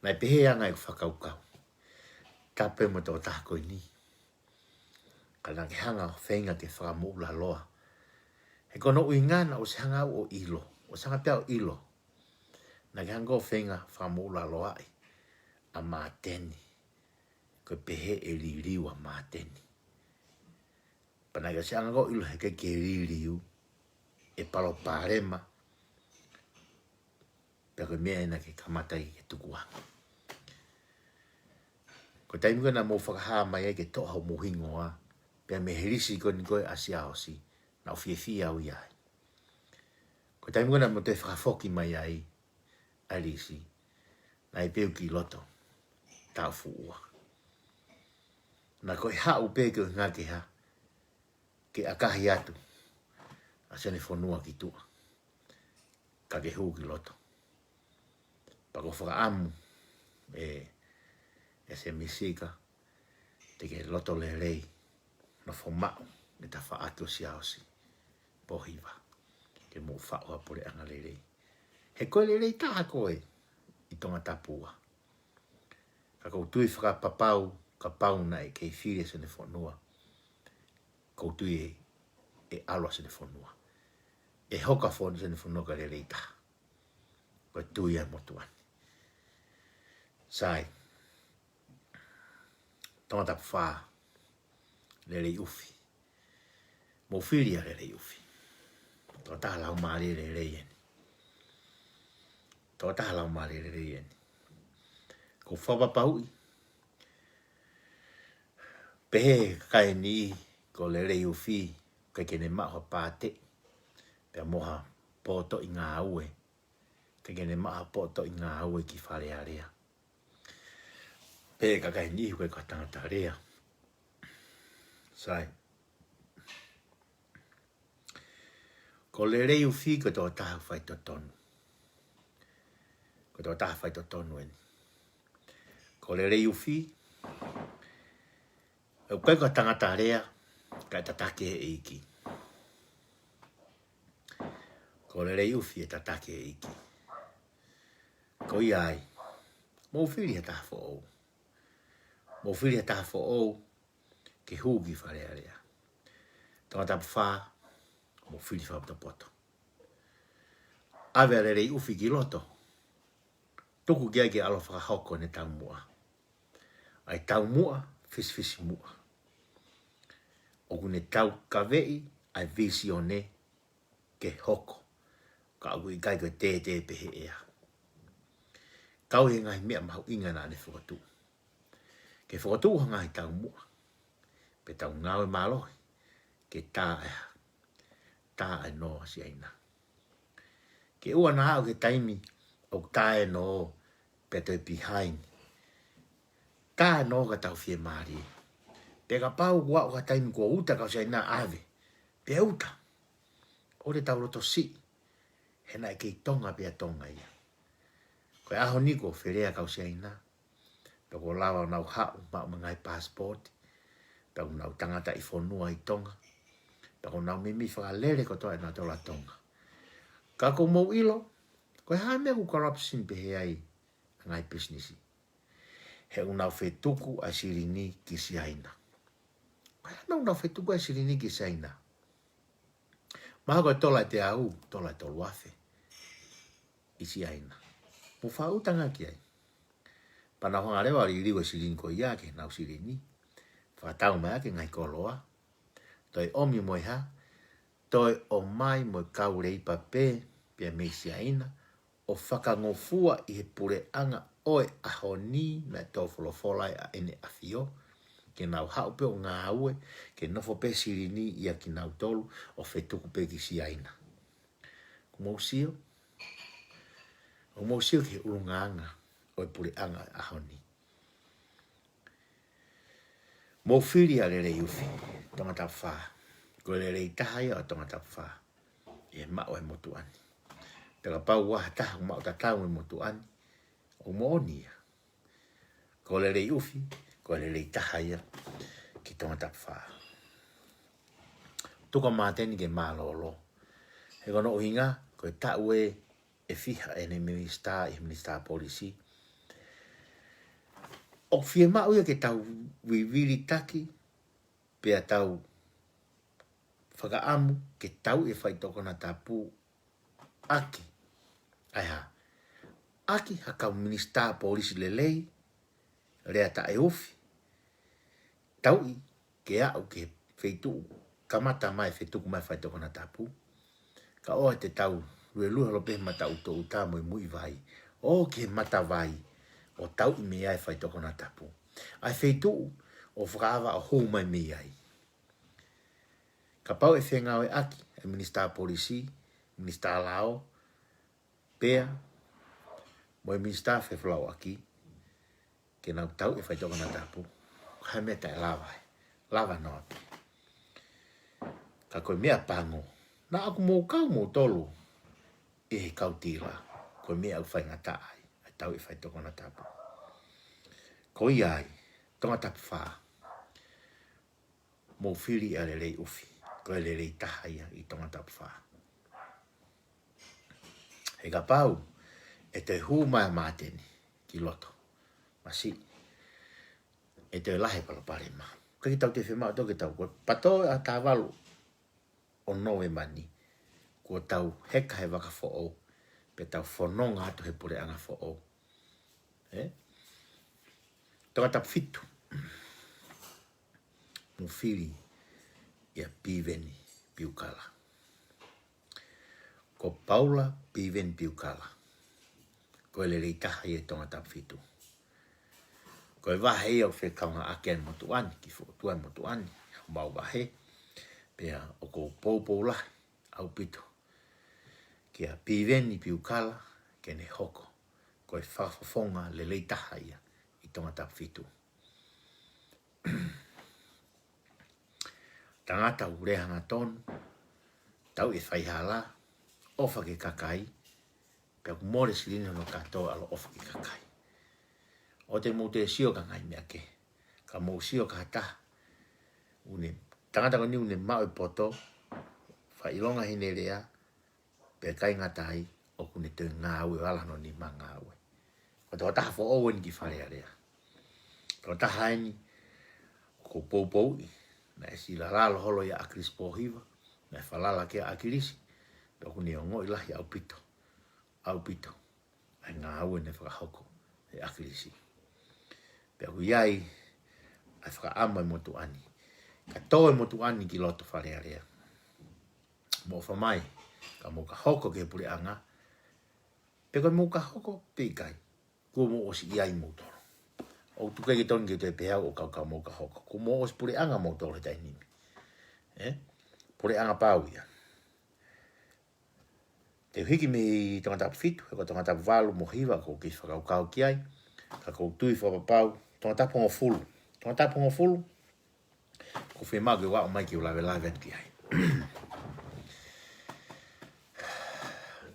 Nai pehe anga e whakaukau, tape mo tō tāko i ni. Ka nā ke hanga whenga ke whakamula loa. He kono ui ngana o se hanga o ilo, o sanga pia o ilo. Nā ke hanga o whenga whakamula loa ai, a māteni. Ko pehe e ririu a māteni. Pana ka sianga ko ilo heke ke ririu e palo pārema. Pea koe mea ina ke kamatai ke tukuanga. Ko taimi koe na mō whakahaa mai e ke toha o muhingoa. Pea me herisi koe ni koe asia hosi. Na o fia au iai. Ko taimi koe na mō te whakafoki mai ai. Arisi. Na i peu ki loto. Tau fuua. Na koe hau pe ke ngā ke ha. Ke akahi atu. A sene whanua ki tua. Ka ke huu ki loto. Pako whakaamu. E se misika. Te ke loto le rei. No whamau. Me ta whaatu si aosi. Pohiwa. Ke mō whaua pore anga le rei. He koe le rei taha koe. I tonga tapua. Ka koutui whakapapau. Ka pau na e kei whire se ne whanua. Koutui e alwa se ne whanua. E hoka whanu se ne whanua ka re reita. Koe tui e motuani. Sai. Tonga tapu whaa. Le rei uwhi. Mo whiria le rei uwhi. Tonga taha lau maari le rei eni. Tonga taha lau maari le rei eni. Ko whapapaui. Pehe kai ni ko le rei uwhi. Kai kene maha pāte. Pea moha poto i ngā aue. Kai kene maha poto i ngā aue ki whare a rea. Pehe kai ni koe ka tangata rea. Sai. Ko le rei uwhi ko tō taha whai totonu. ko tō tāwhai tō tonu eni. Ko le rei uwhi, au kai ka tangata rea, kai tatake e iki. Ko le rei uwhi e tatake e iki. Ko i ai, mō whiri e tāwha ou. Mō whiri e tāwha ou, ke hūgi wharea rea. Tangata whā, mō whiri whapata poto. Awe le rei uwhi ki loto, tuku kia ki alo whakahoko ne tau mua. Ai tau mua, fisi mua. Oku ne tau kawei, ai visi o ne, ke hoko. Ka au i kai koe te pehe ea. Kau he ngai mea mahu inga nā ne whakatu. Ke whakatu ha ngai tau mua. Pe tau ngawe mālohi, ke tā ea. Tā e noa si aina. Ke ua nā au ke taimi, au tā e noa, pe toi behind. Tā e noa ka tau fie maari. Pe ka pau kua o ka taimi kua uta kau si aina ave. Pe uta. O te tau roto si. Hena e kei tonga pe a tonga ia. Koe aho niko wherea kau si aina. Pe ko lawa nau hau mao mangai passport. Pe ko nau tangata i whonua i tonga. Pe ko nau mimi whakalere ko toa e nā tola tonga. Ka ko mou ilo, koe hae mea ku corruption pe he ai ngai businessi. He unau whetuku a sirini ki si aina. Koe anau unau whetuku a sirini ki si aina. Maha koe tola te au, tola te oluafe. Isi aina. Mo whautanga ki ai. Pana honga rewa ri riwa sirini ko ia ke nau sirini. Whatau mea ke ngai koloa. Toi omi moi ha. Toi o mai moi kaurei pape. Pia mei si aina. O whakangofua i he pure anga oe ahoni me tō wholofolai a ene awhio. Ke nau hau pe o ngā aue. Ke nofo pe sirini ia ki nau tolu. O whetuku pe ki si aina. Kumousio. O mousio ki urunganga o e pure anga ahoni. Mo whiri a rere iuwhi, tonga tau whā. Ko rere i tahaya o tonga tau whā. E mao e motu ani. Peka pau waha taha mao tatau e motu ani. O moonia. Ko rere iuwhi, ko rere i tahaya ki tonga tau whā. Tuka māteni ke mālolo. He kono uhinga, ko e tau e fiha e ne minister polisi. O fie mau ia ke tau wiviri taki, pia tau whakaamu, ke tau e whaitokona tapu aki. Aiha, aki hakau minister polisi lelei, rea ta e ofi. Tau i, ke au ke whaitu, kamata mai whaituku mai whaitokona tapu. Ka oa te tau, ruelua lope mata uto uta mui vai. O ke mata vai. O tau i me ai whai toko na tapu. Ai whaitu o whakawa o hou mai me ai. Ka pau e whengau e aki, e minister polisi, minister lao, pea, mo e minister whewhlau aki, ke nau tau e whai toko na tapu. Hai meta e lava e, lava no api. Ka koe mea pango, na aku mō kau mō tolu, e he kau tila, koe mea au whai ngata ai. Tau e whai toko na tapu. Ko i ai, tonga tapu whā. Mō whiri a rerei uwhi. Ko e rerei tahaya i tonga tapu whā. He ka pau, e te hū mai māteni ki loto. Masi, e te lahe palapare mā. Kaki tau te whemau toke tau. Ko pato a tā walu o noe mani. Ko tau heka he waka who'o. Pe tau whanonga atu he pure anga who'o. Tonga tapu fitu. Mo whiri ia Piveni Piukala. Ko Paula Piveni Piukala. Ko e lere i taha i e tonga tapu fitu. Ko e wahe i au whekaunga ake an motu ani, ki whuotua motu ani, mau wahe, pia o ko poupou lahi, au pito. Kia Piveni Piukala, ke ne hoko. Ko e whawhawhonga le lei taha ia i tonga tapu fitu. Tangata urehanga tonu, tau e whaihala, ofa ke kakai, Pe ku more silini no katoa alo ofa ki kakai. O te mo te sio ka ngai mea ke. Ka mo sio ka ta. Une tangata ko ni une mau poto. Fa ilonga hine rea. Pe kai ngatai o kune te ngā ue wala no ni ma ngā ue. Ko te taha fo owen ki whare rea. Ko taha ni ko poupou i. Na e si la lalo holo ia akris pohiva. Na e whalala ke akirisi. Pe kune o ngoi lahi au pito. Au pito. Ai ngā ue ne whakahoko. E akirisi. Pe hu iai. Ai whakaama i motu ani. Ka toe motu ani ki loto whare rea. Mo whamai. Ka mo ka hoko ke pure anga. Pe koe mo ka hoko pe kai. Kua mo osi iai mo toro. O tuke ki toni ki te peau o kau mo ka hoko. Kua mo osi pure anga mo toro tai nimi. Pure anga pau ia. Te hiki me tangata fitu. He ko tangata walu mo hiwa ko ki whakau kau ki ai. Ka kou tui whapapau. Tangata pongo fulu. Tangata pongo fulu. Ko whemau ki wao mai ki ulawe lawe ki ai.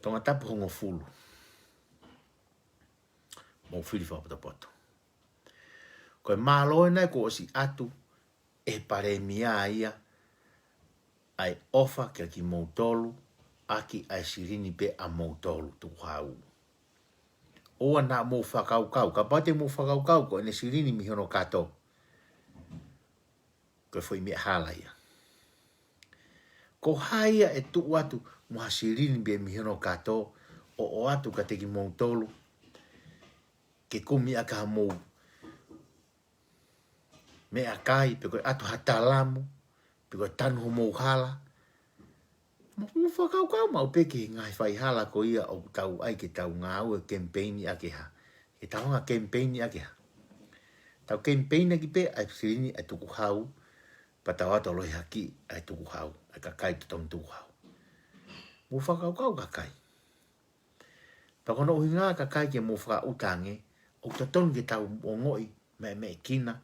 Tonga tapu hongo fulu. Mo whiri whapapoto. Koe māloe nei ko osi atu e pare mia ia ai ofa kia ki moutolu aki ai sirini pe a moutolu tuku hau. Oa na mo whakaukau. Ka pate mo whakaukau ko ene sirini mihono kato. Koe whai mea hala ia. Ko haia e tu atu mo hasirini be mihono kato o atu ka teki moutolu ke kumi aka mo me akai pe koe atu hatalamu pe koe tanu mo hala mo whakaukau mau peke ngai whai hala ko ia o tau ai ke tau ngā ue campaigni ake ha e tau ngā campaigni ake ha tau campaigni ake pe ai sirini ai tuku hau pa tau ato lohi haki ai tuku hau ai kakai tutong tuku hau mo whakaukau kakai pa kono uhi ngā kakai ke mo whakautange o tatonu ke tau o ngoi me kina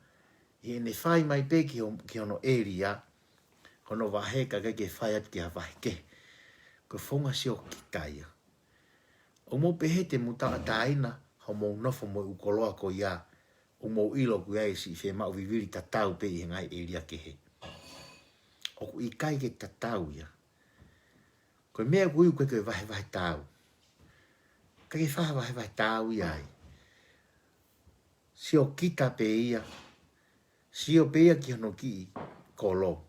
i ene whai mai pe ki ono area kono wahe kakai ke whai at ki hawahe ke ko whonga sio ki kaia o mo pehe te mutaka taina ho mo nofo mo ukoloa ko ia o mo ilo ku ia si whe mau viviri tatau pe i ngai area ke he o ku i kai ke tatau ia ko mea kui koe koe wahe tau ka ke whaha wahe tau iai sio kita pe ia sio pe ia ki hono ki kolo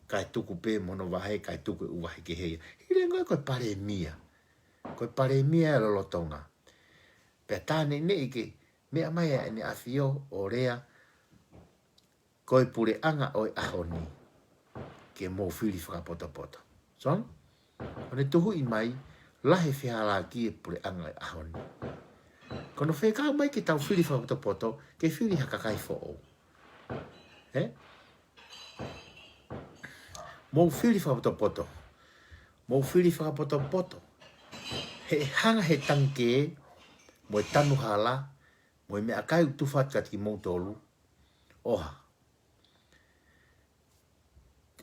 kai tuku pe mono wahe kai tuku uwahe ke heia hire ngoi koe pare mia e lolotonga pe tāne ne ike mea mai e ne awhio o rea koe pure anga oi ahoni ke mo whiri whakapoto son one tuhu i mai lahe whihala ki e pure anga e ahoni kono whekau mai ke tau whiri whakapoto ke whiri hakakai fo o mo whiri whakapoto mo whiri whakapoto he hanga he tanke mo e tanu hala mo e mea kai utufat kat ki moutolu oha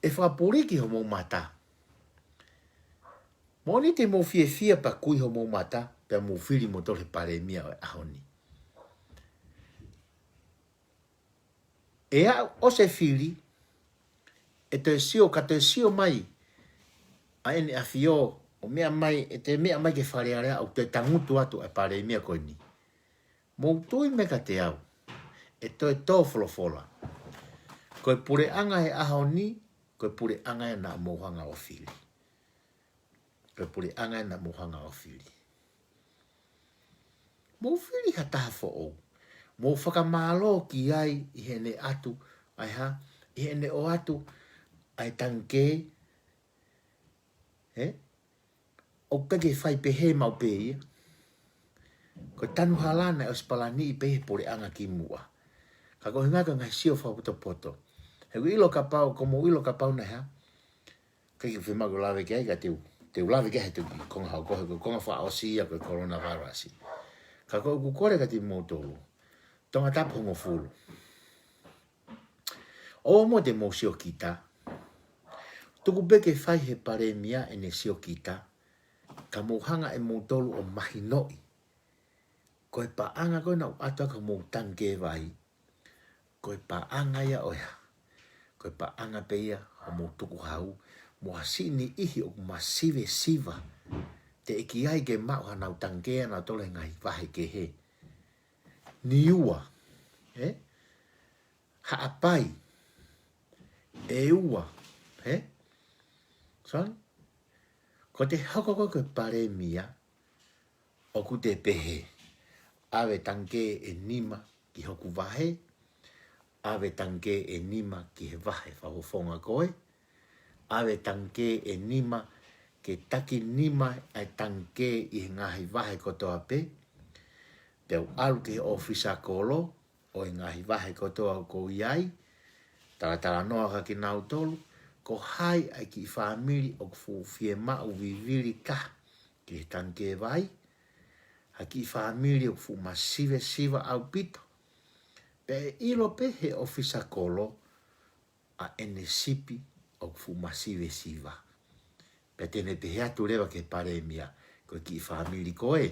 e whapuriki ho mo mata mo ni te mo fia pa kui ho mo mata pe mo whiri mo tole pare mia o ahoni e a o se whiri e te sio ka te sio mai a ene a fio o mea mai e te mea mai ke wharearea au te tangutu atu e pare mea koe ni mo tui me ka te au e toi tō wholofola koe pure anga e ahoni koe pure anga e na mohanga o whiri koe pure anga e na mohanga o whiri mo whiri hataha fo o mo whakamalo ki ai i hene atu ai ha i hene o atu ai tanke o kake whai pehe mau pe ia ko tanu halana o spalani i pehe pore anga ki mua ka ko hinga ka ngai sio whaputo he ilo ka pau ko mo ilo ka pau na ha kake whimago lawe ke ai ka te ulawe ke he tu konga hau kohe ko konga wha osi ia ko coronavirus ka ko ku kore ka ti motolu tonga tapu hongo fulu o mo te mo sio kita tuku beke whai he pare mia ene sio kita ka mohanga e motolu o mahinoi. Koe paanga koe na atua ka mo tanke vai. Koe paanga ia oia. Koe paanga pe ia o mo tuku hau. Mo hasini ihi o masive siva. Te eki ai ke mau hanau tankea na tole ngai vahe ke he. Niua. Haapai. E ua. Son? Ko te hoko koe pare mia. O ku te pehe. Awe tanke e nima ki hoku vahe. Awe tanke e nima ki he vahe whahofonga koe. Awe tanke e nima ke taki nima ai tanke i ngahi vahe kotoa pe. Teu alu ki ofisa kolo o ngahi vahe kotoa ko iai. Tala noa ka ki nau tolu. Ko hai ai ki whamiri o ku fie mau viviri ka ki tanke vai. Haki whamiri o ku masive siva au pito. Pe ilo pe he ofisa kolo a ene sipi o ku masive siva. Pe tene pe hea tu rewa ke pare mia ko ki whamiri koe.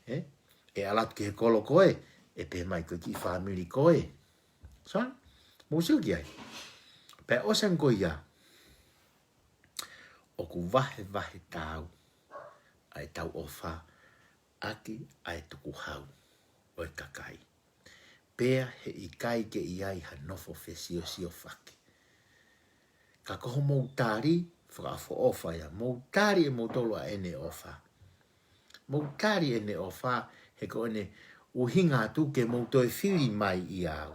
E alat ke kolo koe e pe mai ko ki whamiri koe. Son? Musil ki ai. Pe osan ko ia. O ku vahe tau. Ai tau ofa. Aki ai tuku hau. Oi kakai. Pea he ikai ke iai ha nofo fesio sio whaki. Ka koho moutari, whakafo ofa ia. Moutari e moutolo a ene ofa. Moutari ene ofa, he ko ene uhinga atu ke moutoi whiri mai i au.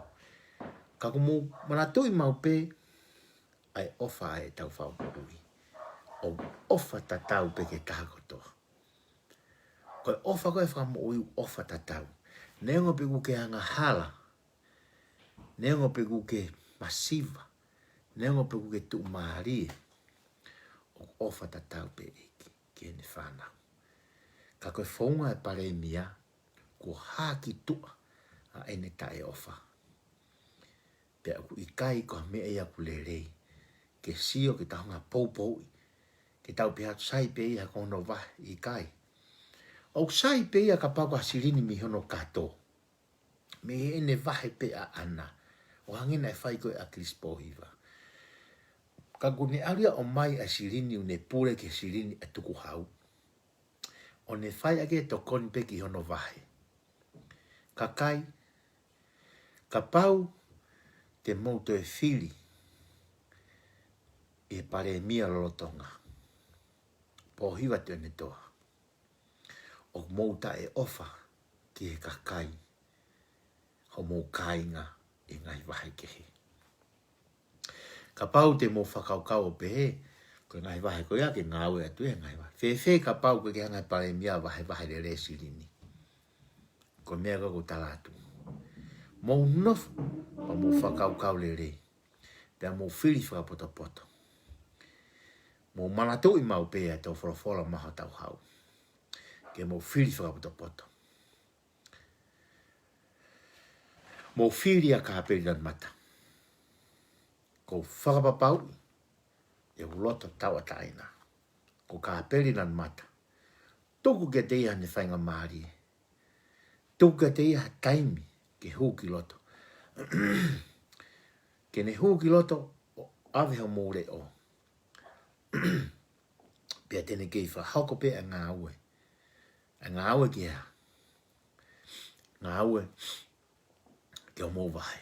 Ka ko manatui mau pe, ai ofa e tau whaupuri. O ofa tatau pe ke tahakotoa. Koe ofa koe whakamo ui ofa tatau. Neongo pe ke anga hala. Neongo pe ke masiva. Neongo pe ke tu maari. O ofa tatau pe eki. Ki ene whanau. Ka koe whaunga e pare mia. Ko haki tua. A ene tae ofa. Pe aku ikai ko mea ia ku le rei. Ke sio ke tahunga pou. Ke tau pe hatu sai pe ia kono wah ikai. O sai pe ia ka pako hasirini mi hono kato. Me ene vahe pe a ana. O hangina e whai koe a Krispohiva. Ka kune aria o mai a sirini une pure ke sirini e tuku hau. O ne whai ake to koni pe ki hono vahe. Ka kai. Ka pau te mouto e whiri. E pare mia lolotonga. Pohiva te ene toa. O mouta e ofa ki he kakai. Ho mou kainga e ngai vahe ke he. Ka pau te mou whakaukau o pehe. Ko ngai vahe ko ia ke ngāwe atu e ngai vahe. Whewhe ka pau ko ke hangai pare mia vahe le re sirini. Ko mea ko talatu. Mou nofu pa mou whakaukau le re. Pea mou whiri whakapoto. Mou manatu i mau pea tau wholofola maha tau hau. Ke mou whiri whakapoto. Mou whiri a ka haperi nan mata. Ko whakapapau e uloto tau ataina. Ko ka haperi nan mata. Tuku ke te iha ne whainga maari. Tuku ke te iha taimi ke huki loto. Ke ne huki loto o aveho moure o. Pea tene kei whahoko pe a ngā ue. A ngā ue ki ea. Ngā ue ke o mou vahe.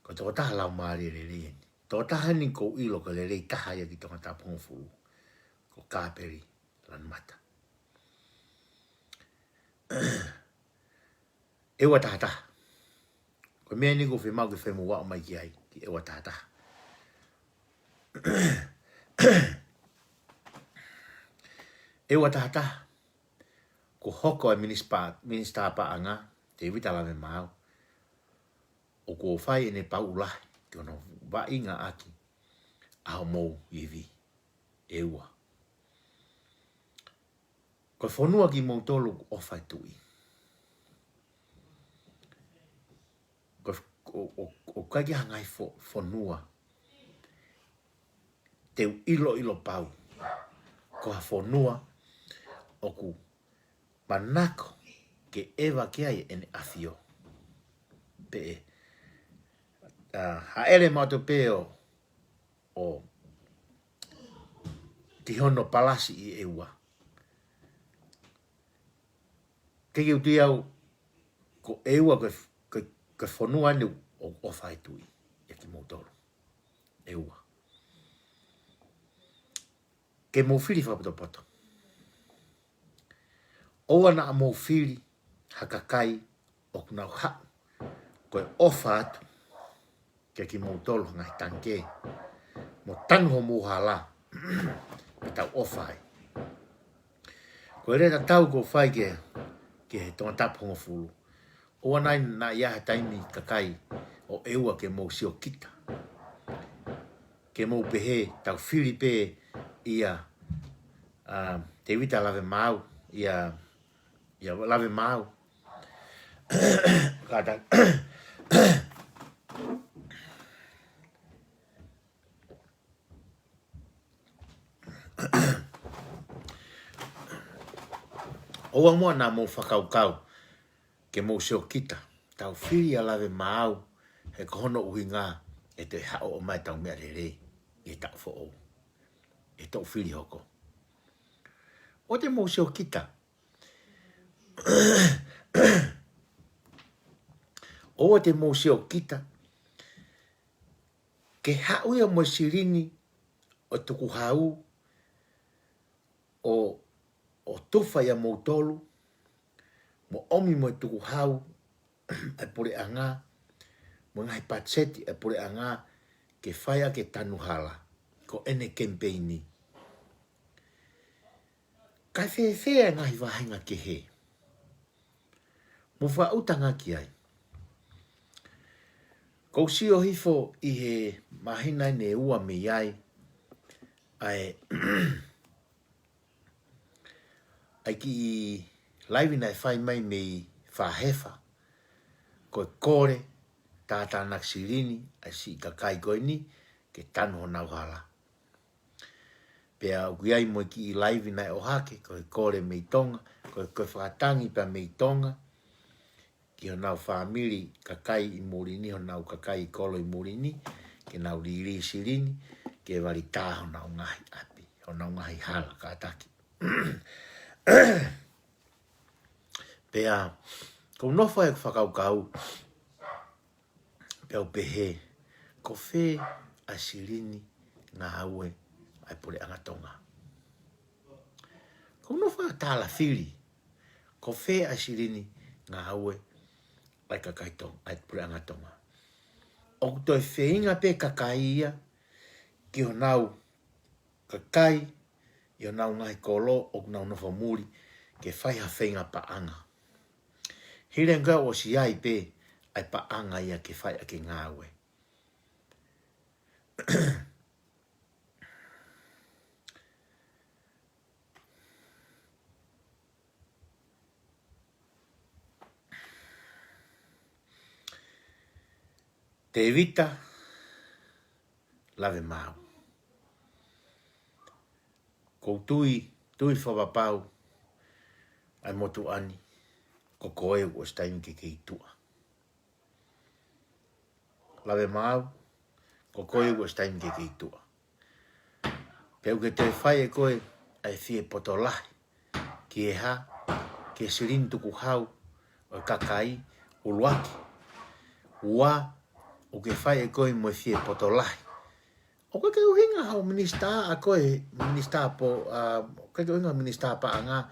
Ko tō taha lau maari re reeni. Tō taha ni ko ilo ko le rei taha ia ki tonga tapongo furu. Ko kāperi lan mata. Ewa taha taha. Ko mea ni ko whemau ke whemu wao mai ki ai. Ki ewa taha taha. Ewa taha taha. Ko hoko e minista paanga. Te witala me mau. O ko whai ene pau lahi. Te ono wa inga aki. Aho mou iwi. Ewa. Ko whanua ki mou tolu o whai tui. O kai ki hangai whanua. Teu ilo pau. ko hafonua o ku manako ke ewa ke ai ene afio. Pe haere mato pe o ti hono palasi i ewa. Ke uti au ko ewa ke fonua ni o faitui e ki motoro. Ewa. Ke mo fili whapato. Oa na a mo fili hakakai o kunau hau. Koe ofa atu. Ke ki motoro ngai tanke. Mo tanho mo hala. Me tau ofa ai. Koe reta tau ko whai ke he tonga taponga fulu. Oa nai na iaha taimi kakai o eua ke mo sio kita. Ke mo pehe tau fili pe ia te wita lave mau. Ia lave mau. Kata. Oa mua na mo whakaukau ke mo sio kita. Tau fili a lave mau he kohono uhi ngā e te hao o mai tau mea re e tau fo o. E tau fili hoko. O te mo sio kita. O te mo sio kita. Ke hau ia mo sirini o tuku hau o tufa ia mo tolu. Mo omi mo tuku hau e pure anga. Mo ngai patseti e pure anga ke whaia ke tanuhala. Ko ene kempeini. Kai whewhea ngahi wahenga ke he. Mo wha utanga ki ai. Kou sio hifo i he mahina ne ua me iai. Ai ai ki laivina e whai mai me whahefa. Koe kore tata naksirini ai si kakai koe ni ke tanu ho nau hala. Pea uki ai mo ki laivina e o hake koe kore me tonga. Koe whakatangi pa me tonga. Ki ho nau whamiri kakai i murini, ho nau kakai i kolo i murini, ke nau riri sirini, ke wari tā ho nau ngahi api, ho nau ngahi hala ka ataki. Pea, kou nofa e whakaukau, pea upehe, ko whē a sirini ngā haue ai pure angatonga. Kou nofa a tāla whiri, ko whē a sirini ngā haue ai kakaitong, ai pure angatonga. O toi wheinga pe kakai ia, ki ho nau kakai, i ho nau ngai kolo, o nau nofa muri, ke whaiha whainga pa anga. Hire ngā o si ai pe, ai pa anga ia ke whaia ke ngāwe. Te evita lave mau. Ko tui whawapau ai motu ani ko koe o staimi ke itua. Lave mau ko koe o staimi ke itua. Peu ke te whai e koe ai fie potolahi ki e ha ke sirin tuku hau o kakai uluaki. Ua o ke whai e koe mo fie potolahi. O ke uhinga hau minista a koe, minista po, ke uhinga minista pa anga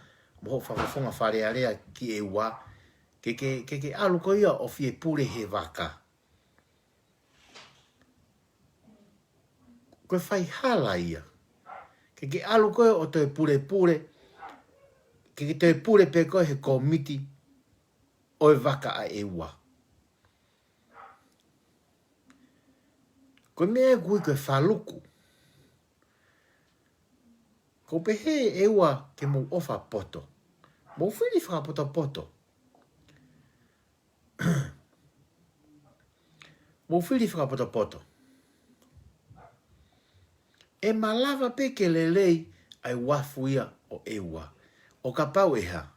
mo whakafonga wharearea ki e ua, ke alu ko ia o fie pure he waka. Koe whai hala ia. Ke alu koe o te pure, ke te pure pe koe he komiti o e waka a e ua. Koe mea kui koe whaluku. Ko pehe e ua ke mo ofa poto. Mo whiri whakapoto poto. Mo whiri whakapoto poto. E malava pe ke lelei ai wafu ia o eua. O ka pau e ha.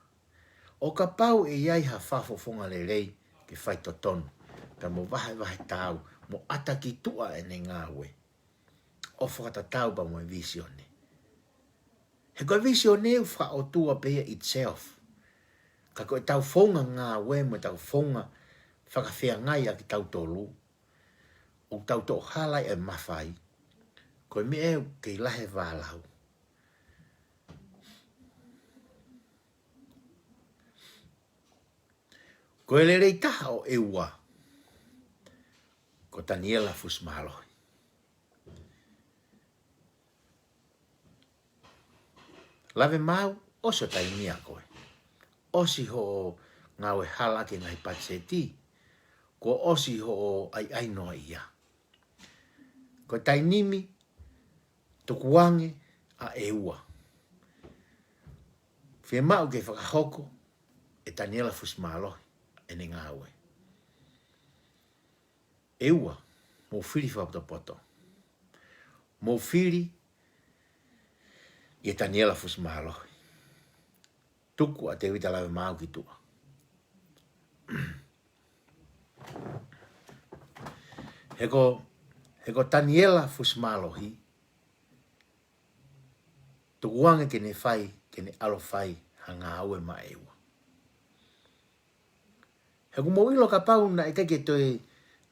O ka pau e iai ha whafofonga le rei ke whai totonu. Ka mo vahe tau, mo ata ki tua e ne ngā we. O whakata tau pa mo e visione. He koe visione u wha o tua pe itself. Ka koe tau fonga ngā we mo tau fonga whakawhia ngai a ki tau tolu. O tau to halai e mawhai. Koe me e ke lahe wālau. Koe le rei taha o eua. Ko Daniela Fusmaloi. Lave mau, oso taimia koe. Osi ho o ngawe halake ngai patseti. Ko osi ho o ai noa ia. Ko tainimi, tukuange a eua. Fie mau ke whakahoko e Daniela Fusmaloi e ne ngawe. Eua, mo whiri whapotopoto. Mo whiri i Daniela Fusmaloi. Tuku a te wita lawe mau ki tua. Heko Daniela Fusmaloi. Tukuange ke ne whai, ke ne alo whai hanga aue ma eua. Heko mo ilo ka pau na eke ke toi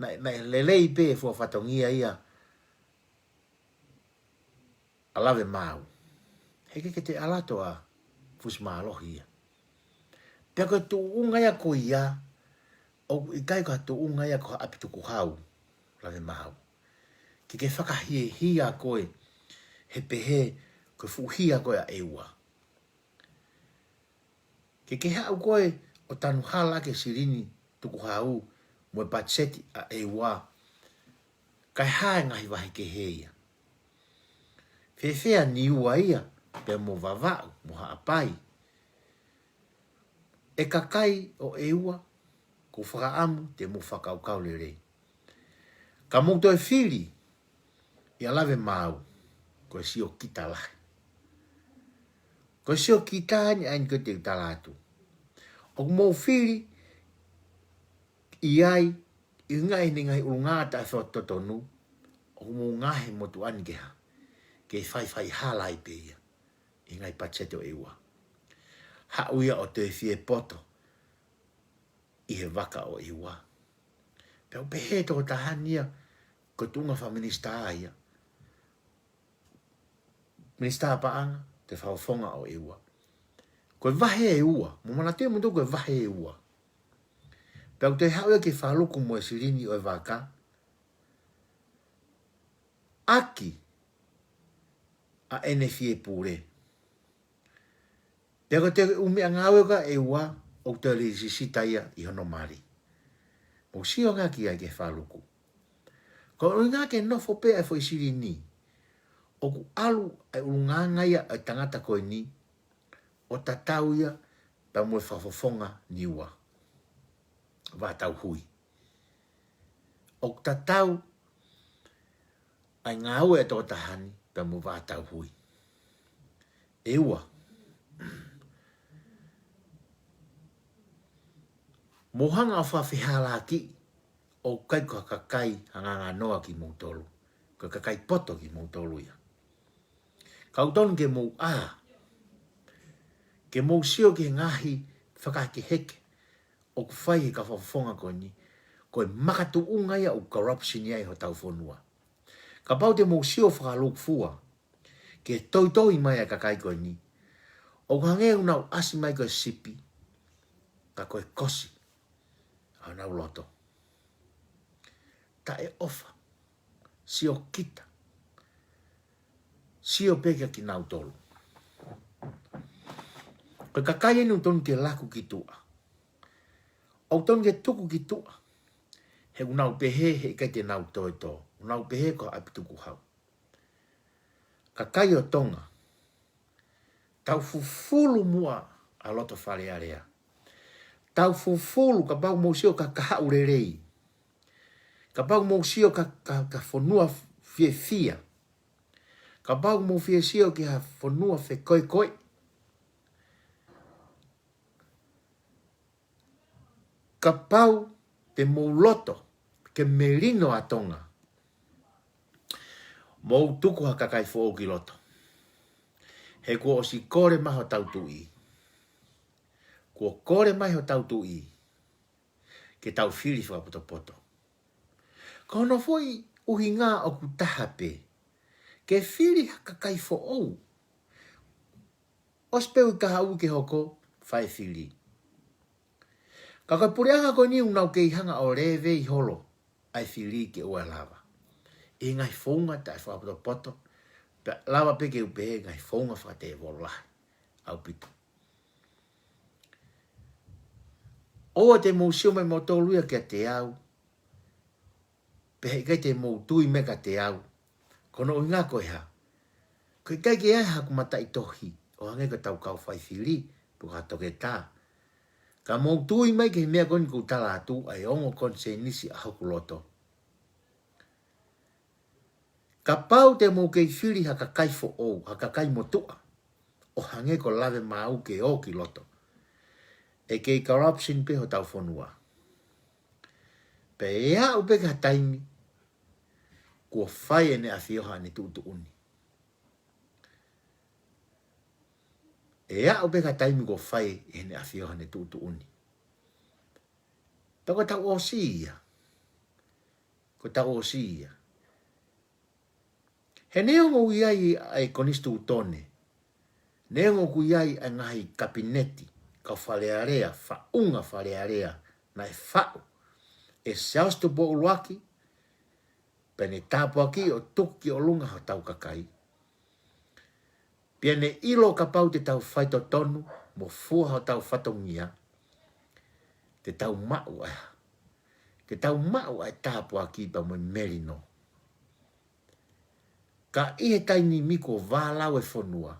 na lelei pe fua whatongia ia alawe mau. Heke ke te alato a Fusmaloi ia. Pea koe tu unga ia ko ia, o i kai koe tu unga ia ko apitu ku hau, lawe mau. Ke whakahie hia koe, he pehe, koe fuhia koe a eua. Ke hau koe, o tanu hala ke sirini tuku hau, mo e patseti a eua, kai hae ngahi wahi ke heia. Fefea ni ua ia, pea mo vavau, mo haapai. E kakai o eua, ko whakaamu te mo whakaukau le rei. Ka mouto e whiri, i alawe mau, ko e sio kita lahi. Ko e sio kita ni ain koe te utalatu. O mou whiri, i ai, i ngai ni ngai urungata e whototonu, o mou ngahe motu angeha, ke whai halai pe ia, i ngai patsete o eua. Hauia o te fie poto, i he waka o eua. Peo pehe toko tahania, ko tunga wha minista aia. Minista paanga, te whaufonga o eua. Koe wahe eua, mo mana te mundu koe wahe eua. Peo te hauia ke whaluku mo e sirini o e waka. Aki, a ene fie pure. Peo te umea ngawe ka eua, o te risisita ia i hono mari. Mo sio ngā ki ai ke whaluku. Ko ngā ke nofo pe e fo i siri ni. O ku alu e urunganga ia e tangata koe ni. O tatau ia pa mo e whafofonga niwa. Vātau hui. O tatau ai ngā ue e tō tahani pa mo vātau hui. Eua. Mohanga o whawhihala ki, o kai kua kakai hanga noa ki moutolu. Kua kakai poto ki moutolu ia. Kautonu ke mou ke mou sio ke ngahi whakake heke, o ku whai ka whawhonga koe ni, koe makatu unga ia o corruption ia i ho tau whonua. Ka pau te mou sio whakaluk fua, ke toitoi mai a kakai koe ni, o hange unau asi mai koe sipi, ka koe kosi, anau loto. Ta e ofa. Sio kita. Sio peka ki nau tolu. Koe kakai enu tonu ke laku ki tua. O tonu ke tuku ki tua. He unau pehe he kai te nau toi to. Unau pehe ko apituku hau. Kakai o tonga. Tau fufulu mua a loto whare area. Tau fufulu ka pau mousio ka kaha urerei. Ka pau mousio ka whanua fie fia. Ka pau mo fie sio ki ha fonua fe koi koi. Ka pau te mo loto ke merino atonga. Mo tuku ha kakai fo o ki loto. He kua o si kore maho tautu i. Kua kore maho tautu i. Ke tau whiri wha poto poto. Ka hono foi uhi ngā o ku taha pe. Ke whiri ha kakai fo o. Ospeu ka hau ke hoko, whai whiri. Ka kai pureanga ko ni unau ke ihanga o rewe i holo. Ai whiri ke ua lava. E ngai whaunga tai wha poto poto. Lava peke upe ngai whaunga wha te wolahi. Au pito. Oa te mou sio mai mo tōluia kia te au. Pehe kai te mou tui meka te au. Kono o ngā koe ha. Koe kai ke ai haku mata i tohi. O hange ka tau kau whai whiri. Puka toke tā. Ka mou tui mai ke mea koni ku tala atu. Ai ongo kon se nisi a hoku loto. Ka pau te mou kei whiri haka kai fo o. Haka kai motua. O hange ko lave mau ke o ki loto. E kei corruption pe ho tau whanua. Pe ea upe ka taimi. Kua whai ene a whioha ne tuutu uni. Ea upe ka taimi kua whai ene a whioha ne tuutu uni. Tako tau o siia. Ko tau o siia. He neongo iai ai konistu utone. Neongo ku iai ai ngahi kabineti. Ka whalearea, whaunga whalearea. Nai whau. E seaustu po uluaki. Pene tāpua ki o tuki o lunga ha tau kakai. Piene ilo ka pau te tau whaito tonu. Mo fua ha tau whatongia. Te tau mau ai. Te tau mau ai tāpua ki pa mo merino. Ka ihe taini miko wālau e whanua.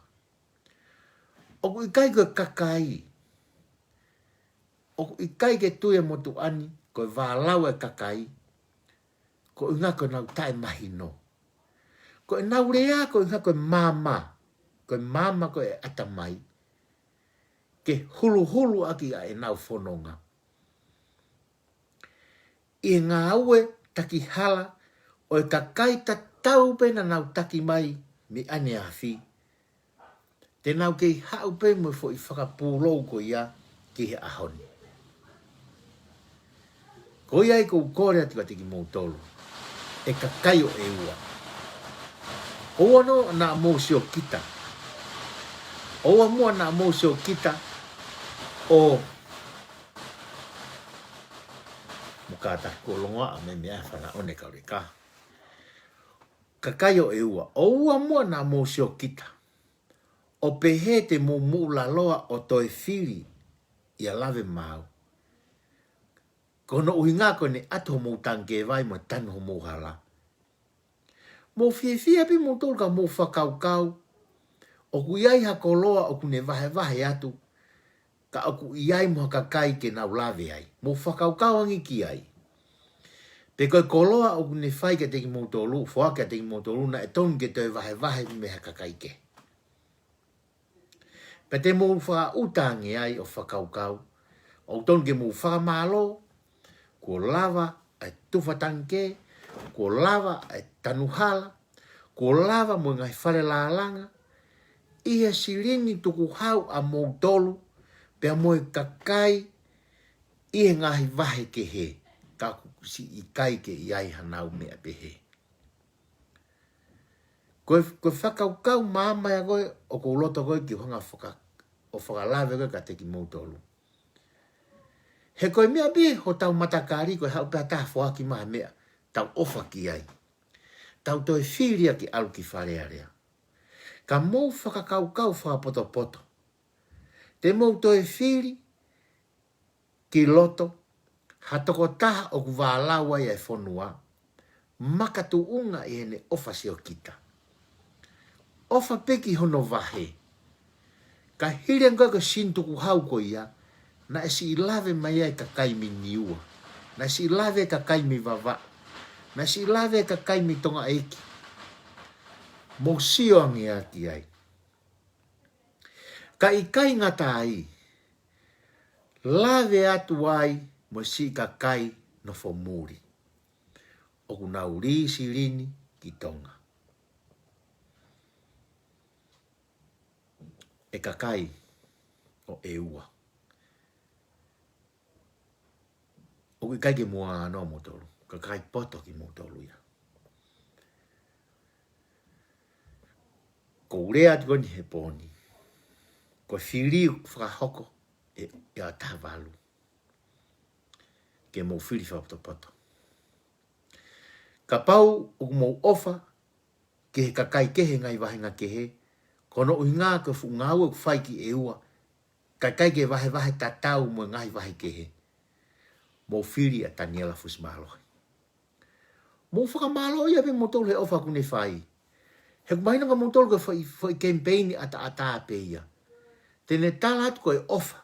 Oku i kai koe kakai. Oku i kai ke tue motu ani. Koe wālau e kakai. Ko inga koe nau tae mahino. Ko e nau rea ko inga koe mama. Koe mama koe atamai. Ke hulu hulu aki a e nau whanonga. I ngā aue taki hala. O e kakai ta tau pena nau taki mai. Mi ane a fi. Te nau kei hau pe mo fo i whakapūlou ko ia. Ki he ahoni. Ko ia i kou kore ati ka tiki mou tolu. E kakai o e ua. Oa no na mou sio kita. Oa mua na mou sio kita. O mukata ko longa a me mea whana one kaurika. Kakai o e ua. Oa mua na mou sio kita. O pehe te mou mou la loa o toi whiri. Ia lave mau. Kono uhinga ko ne ato mou tanke vai mo tanu mou hala. Mo fie pi mo tolka mo whakaukau. O ku iai hako loa o ku ne vahe atu. Ka o ku iai mo kakai ke nau lave ai. Mo whakaukau angi ki ai. Pe koe koloa o ku ne whai ke teki mo tolu. Wha ke teki mo tolu na e ton ke te vahe me kakai ke. Pe te mo wha utangi ai o whakaukau. O ton ke mo whakamalo. Ko lava ai tufatanke, ko lava ai tanuhala, ko lava mo ngai whare laalanga, ia sirini tuku hau a mou tolu, pia moe kakai, ia ngahi vahe ke he, ka si i kai ke iai hanau mea pehe. Koe whakaukau maama ya koe, o ko loto koe ki hanga whakalave koe ka teki mou tolu. He koe mea be ho tau matakari koe hau pia taha whaaki maha mea. Tau ofa ki ai. Tau toi whiria ki alu ki wharea rea. Ka mou whakakaukau whakapoto poto. Te mou toi whiri ki loto. Hatoko taha o ku wālaua i e whonua. Makatu unga i hene ofa sio kita. Ofa peki hono vahe. Ka hirian koe ko sintuku hau ko ia. Na e si lave mai ai kakai mi niua. Na si lave kakai mi vava. Na si lave kakai mi tonga eki. mo sio ngia ki ai. Ka ikai ngata ai, lave atu ai mo si ka kai no fomuri. O kuna uri sirini ki tonga. E ka kai o e ua. O ki kai ke mua no motolu, ka kai poto ki motolu ia. Ko urea atu koni he poni. Ko whiri whakahoko e a tāwalu. Ke mō whiri whapoto. Ka pau o mō ofa ke he kakai kehe ngai wahenga kehe. Kono ui ngā ka fu ngāua ku whai ki e ua. Kakai ke wahe tatau mo ngai wahe kehe. Mō whiri a Daniela Fusmalohi. Mō whakamalohi ape mō tolu he ofa kune whai. He kumaina ka mō tolu ka whai campaign ata pe ia. Tene tala atu koe ofa.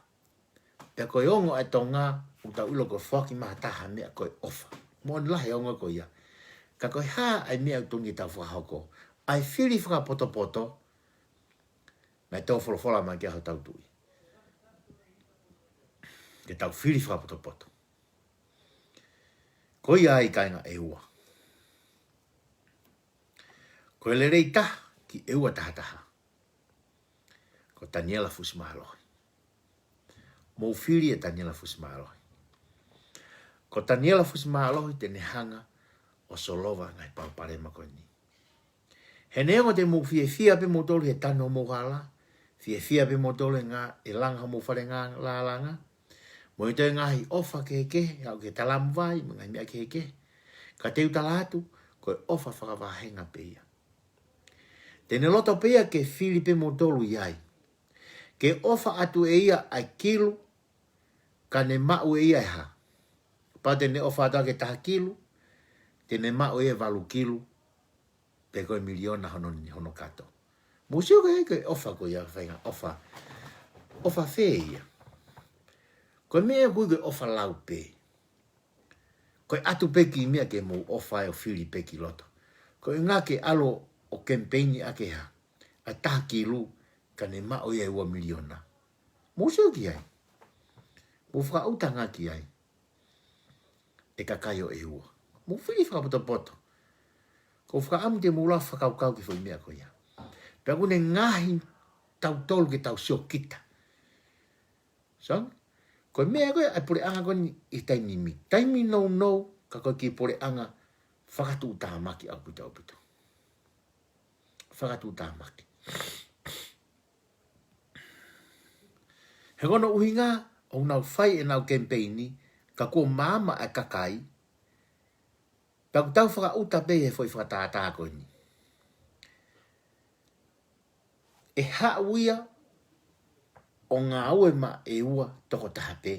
Pea koe ongo e tonga uta ulo koe whaki maha taha mea koe ofa. Mo ni lahe ongo koe ia. Ka koe haa ai mea utongi tau whakahoko. Ai whiri whakapoto. Mai tau wholofola mai kia hau tau tui. Ke tau whiri whakapoto. Koe ai kainga e ua. Koe le rei taha ki e ua taha. Ko Daniela Fusmalohi. Mō whiri e Daniela Fusmalohi. Ko Daniela Fusmalohi tene hanga o solova ngai paupare mako ni. He neongo te mō fia pe mō tolu he tano mō hala. Fia pe mō tolu ngā e langa mō whare ngā la langa. Mō i toi ngahi ofa ke au ke talamu vai, ngai mea ke. Ka teu talatu, koe ofa whakawahenga pe ia. Tene loto pe ia ke whiri pe mō tolu iai. Ke ofa atu e ia ai kilu, ka ne mau e ia ha. Pa tene ofa atu ke taha kilu, tene mau e valu kilu, pe koe miliona hono kato. Musio ke ofa ko ia whainga, ofa fe ia. Koe mea koe ofa lau pe. Koe atu peki mea ke mo ofa e o whiri peki loto. Koe ngā ke alo o campaigni ake ha, a taha kilu, ka ne mao ia ua miliona. Musio ki ai. Mo whakautanga ki ai. E ka kaio e ua. Mo whiri whakapoto. Ko whakaamu te mula whakaukau ki whai mea ko ia. Pea kune ngahi tau tolu ke tau sio kita. So, koe mea koe ai pore anga koni i taimimi. Taimi no, ka koe ki pore anga whakatu utamaki au pita. Whakatu utamaki. He kono uhinga, o nau whai e nau campaigni, ka kua mama a kakai, pa ku tau whakauta pe he whai whakatātā koe ni. E hauia o ngā ue ma e ua toko taha pe.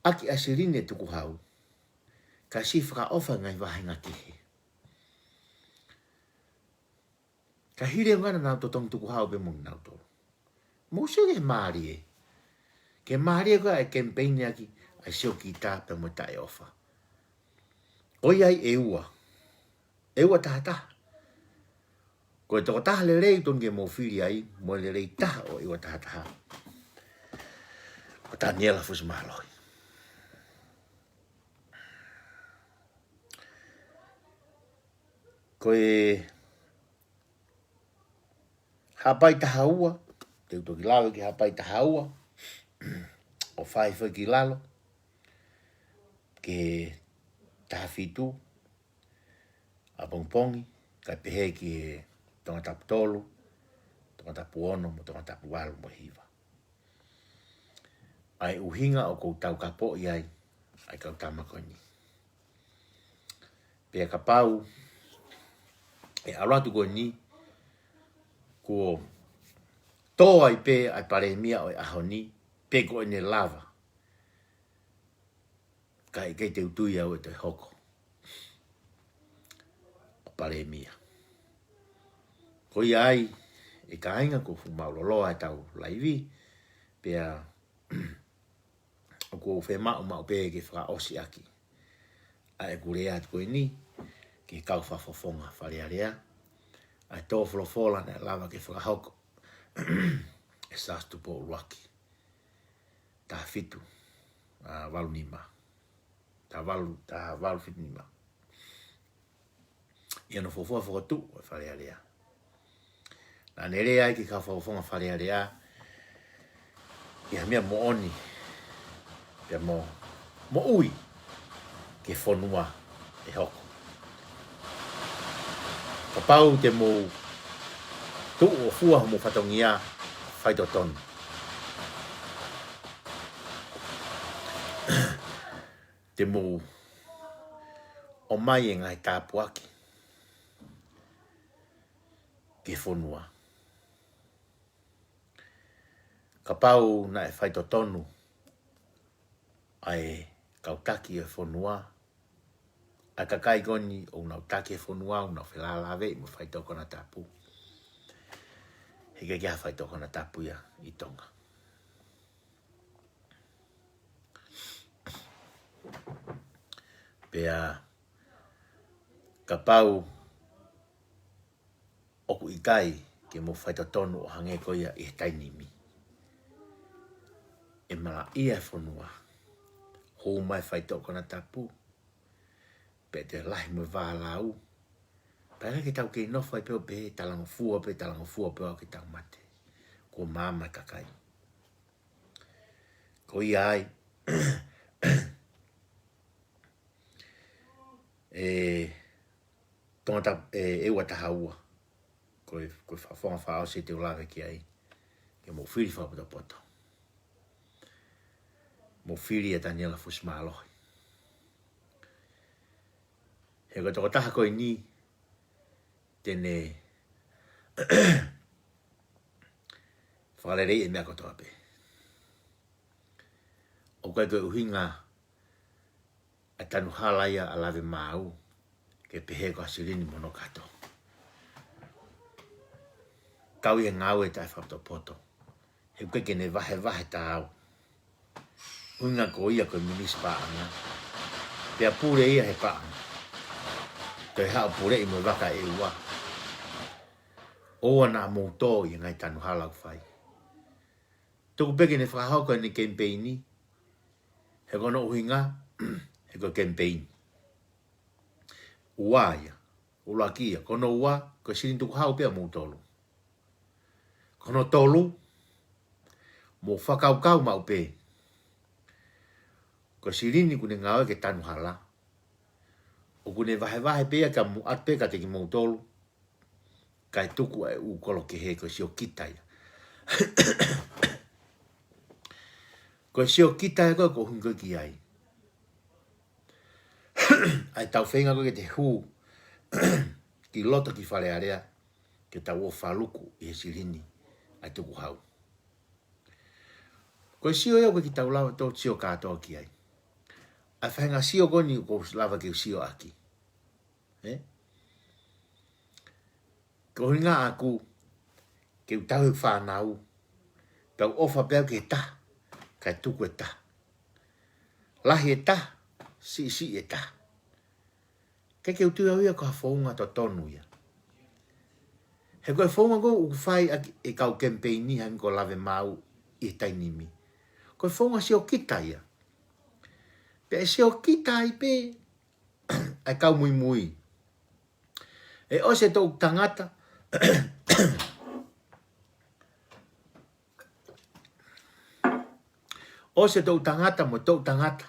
Aki asirine tuku hau, ka si whakaofa ngai wahenga kihe. Ka hire ngana nau totong tuku hau pe mungi nau toro. Mose ke maari e. Ke maari e koe ai campaign aki, ai sio ki tā pe mo tae ofa. Oi ai e ua. E ua taha taha. Koe toko taha le rei tonge mo whiri ai, mo le rei taha o e ua taha taha. O Daniela Fusmalohi. Koe hapai taha ua, te utoki lawe ki hapai taha ua, o whai ki lalo, ke taha fitu, a pongpongi, kai pehe ki tonga tapu tolu, tonga tapu ono, mo tonga tapu walu mo hiva. Ai uhinga o kou tau kapo iai, ai kau tamakoni. Pea kapau, e alatu koe ni, ko tō ai pe ai paremia o ahoni, pe koe ne lava. Kai kei te utui au e te hoko. O paremia. Ko ai, e ka ainga ko mauloloa e tau laivi, pea o ko whemau mau pe ke whaka osi aki. A e kurea at koe ni, ki kau whafofonga whalearea. Ai tō wholofola ne lava ke whakahoko. E sastu po uruaki. Tā fitu, walu nima. Tā walu fitu nima. Ia no fofoa whakatu o whalearea. Nā nere ai ki kau whafofonga whalearea. Ia mea mo oni. Pia mo ui. Ke whonua e hoko. Ka pau te mo tu o fua mo whatongia whaito tonu. Te mo o mai e ngai tāpuaki. Ke whonua. Ka pau na e whaito tonu. Ai kautaki e whonua. A ka kai goni o nau take whonua o nau whelalawe i mo whaitoko na tapu. Hika kia whaitoko na tapu ia i tonga. Pea ka pau oku i kai ke mo whaitotonu o hange ko ia i tainimi. E mala ia whonua. Hou mai whaitoko na tapu. Pe te lahi mo wālau. Pēra ki tau kei nofai peo pe talango fua peo au ki tau mate. Ko māma kakai. Ko ia ai. Tonga ewa tahaua. Ko whafonga whaau se te ulawe ki ai. Ke mo whiri whaputa poto. Mo whiri e Daniela Fusmalohi. He ko toko taha koe ni tene whakarerei e mea kotoa pe. O koe koe uhinga a tanu halaia a lawe mau ke pehe ko asirini mono kato. Kau e ngau e tai whapto poto. He koe kene vahe tau. Uhinga ko ia koe minis paanga. Pea pure ia he paanga. Toi hao pure i mo waka e ua. Oa na mōtō i ngai tanu halau whai. Tuku peke ne whakahauka ni campaigni. He kono uhinga, he ko campaign. Ua ia, ulakia, kono ua, ko sirin tuku hau pia mōtōlu. Kono tolu, mō whakaukau mau pe. Ko sirini kune ngāwe ke tanu hala. O kune vahe pea ka mu atpe ka te ki mōtolu. Kai tuku e u kolo ke he ko sio kitai. Ko sio kitai ko hunga ki ai. Ai tau whenga ko ke te hu. Ki loto ki whare area. Ke tau o whaluku i he sirini. Ai tuku hau. Ko sio eo ko ki tau lawa tō sio kātoa ki ai. A whenga sio koni ko lava ke sio aki. Ko hinga aku ke utau whanau. Pau ofa pēu ke ta. Kai tuku e ta. Lahi e ta. Si e ta. Ke utu au ia ko hawhaunga to tonu ia. He koe whaunga ko u whai e kau campaigni han ko lave mau i tainimi. Koe whaunga sio kita ia. Pe sio kita i pe. Ai kau mui. E o se tō tangata. O se tō tangata mo tō tangata.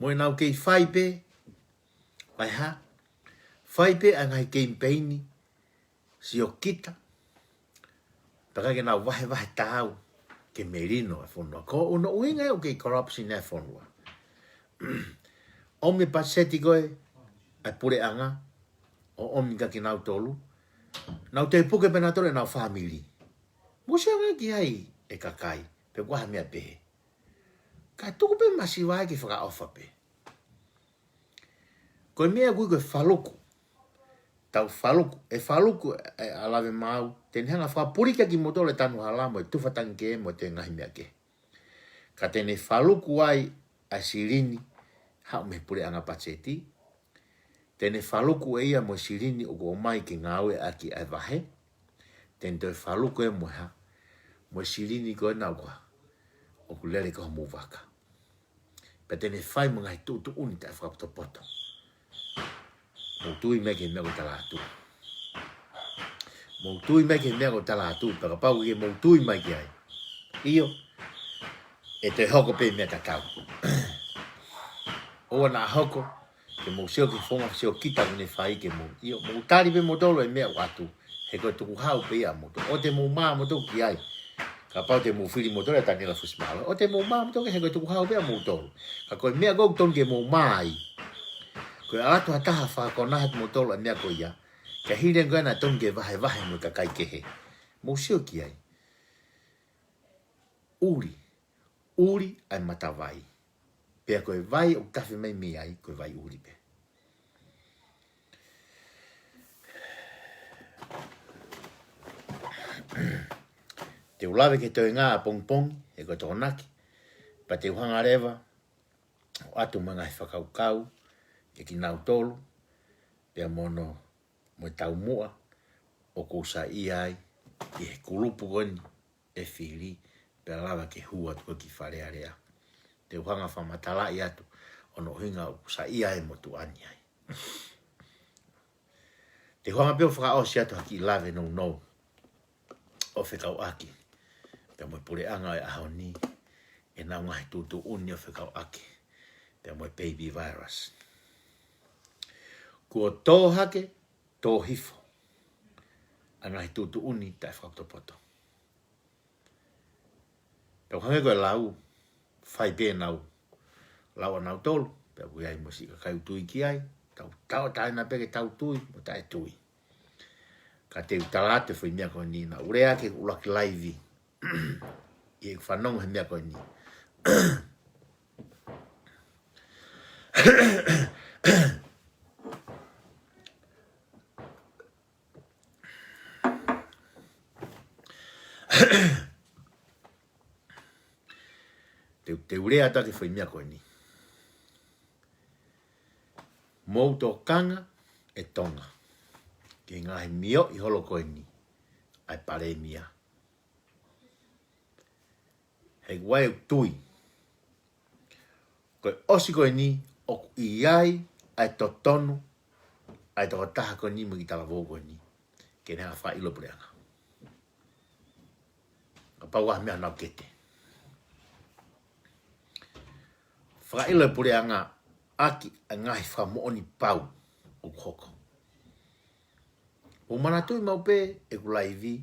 Mo e nau kei whai pe. Ai ha. Whai pe a ngai campaigni. Sio kita. Paka ke nau wahe tāu. Ke merino e whonua. Ko uno uinga o kei corruption e whonua. O me paseti koe. Ai pure anga. O omi ka ki nau tolu. Nau te puke pena tole nau family. Musi anga ki ai e kakai. Pe waha mea pehe. Ka tuku pe masiwai ki whaka ofa pe. Koe mea kui koe whaluku. Tau whaluku. E whaluku e alawe mau. Tene hanga whapurika ki motole tanu hala mo e tuwhatangi ke mo te ngahi mea ke. Ka tene whaluku ai a sirini. Hau me pure anga pacheti. Tene whaluku e ia mo sirini o ko mai ki ngawe aki ai wahe. Tene toi whaluku e mo ha. Mo sirini ko e naua. O ku lele ka homu waka. Pa tene whai mo ngai tu uni tai whakapoto. Mo tui meke mea ko tala atu. Mo tui meke mea ko tala atu. Paka pau ke mo tui mai ki ai. Iyo. E te hoko pe mea takau. Oa na hoko. Ke mo seo ki fonga seo kita kune whai ke mo. Iyo. Mo tari pe mo tolo e mea watu. He koe tuku hau pe ia mo. O te mo maa mo toku ki ai. Ka pau te mo whiri mo tolo e tanila fusmala. O te mo maa mo toku he koe tuku hau pe ia mo tolo. Ka koe mea kou ton ke mo maa ai. Koe alatu hataha whakona hat mo tolo e mea koe ia. Ka hiren koe na ton ke vahe mo ka kai kehe. Mo seo ki ai. Uri. Uri ai mata vai. Pea koe vai o kafe mai mi ai. Koe vai uri pe. Te ulawe ke toi ngā pong pong. E koe tō naki. Pa te uhanga rewa. O atu mga i whakaukau. E ki nau tolu. Pea mono. Mo tau mua. O kousa i ai. I he kulupu goni. E whiri. Pea lawa ke hua tuko ki wharea rea. Te uhanga whamatala i atu. Ono hinga o kousa i ai mo tu ani ai. Te uhanga peo whakaosi atu haki i lawe no no. O whekau aki. Pea mo pure anga e aho ni. E nau ngahi tūtu uni o whekau aki. Pea mo baby virus. Kua tō hake, tō hifo. A ngahi tūtu uni tai whakatopoto. Pea hange koe lau, whai pē nau. Lau a nau tolu, pea kui ai mo si ka kaiu tui ki ai. Tau taina peke tau tui, mo tae tui. Ka te utalate fui mea koe ni na urea ke ulaki laivi. I e whanong he mea koe ni. Te urea take fui mea koe ni. Mou tō kanga e tonga. Ke ngahi mio i holo koe ni. Ai pare mia. Hei wai tui. Koe osi koe ni, oku i ai, ai to tonu, ai toko taha koe ni mo ki tala vō koe ni. Ke neha wha ilo pureanga. Ka pau ah mea nau kete. Wha ilo pureanga aki a ngahi wha mooni pau o hoko. O mana tui mau pe e kulaivi,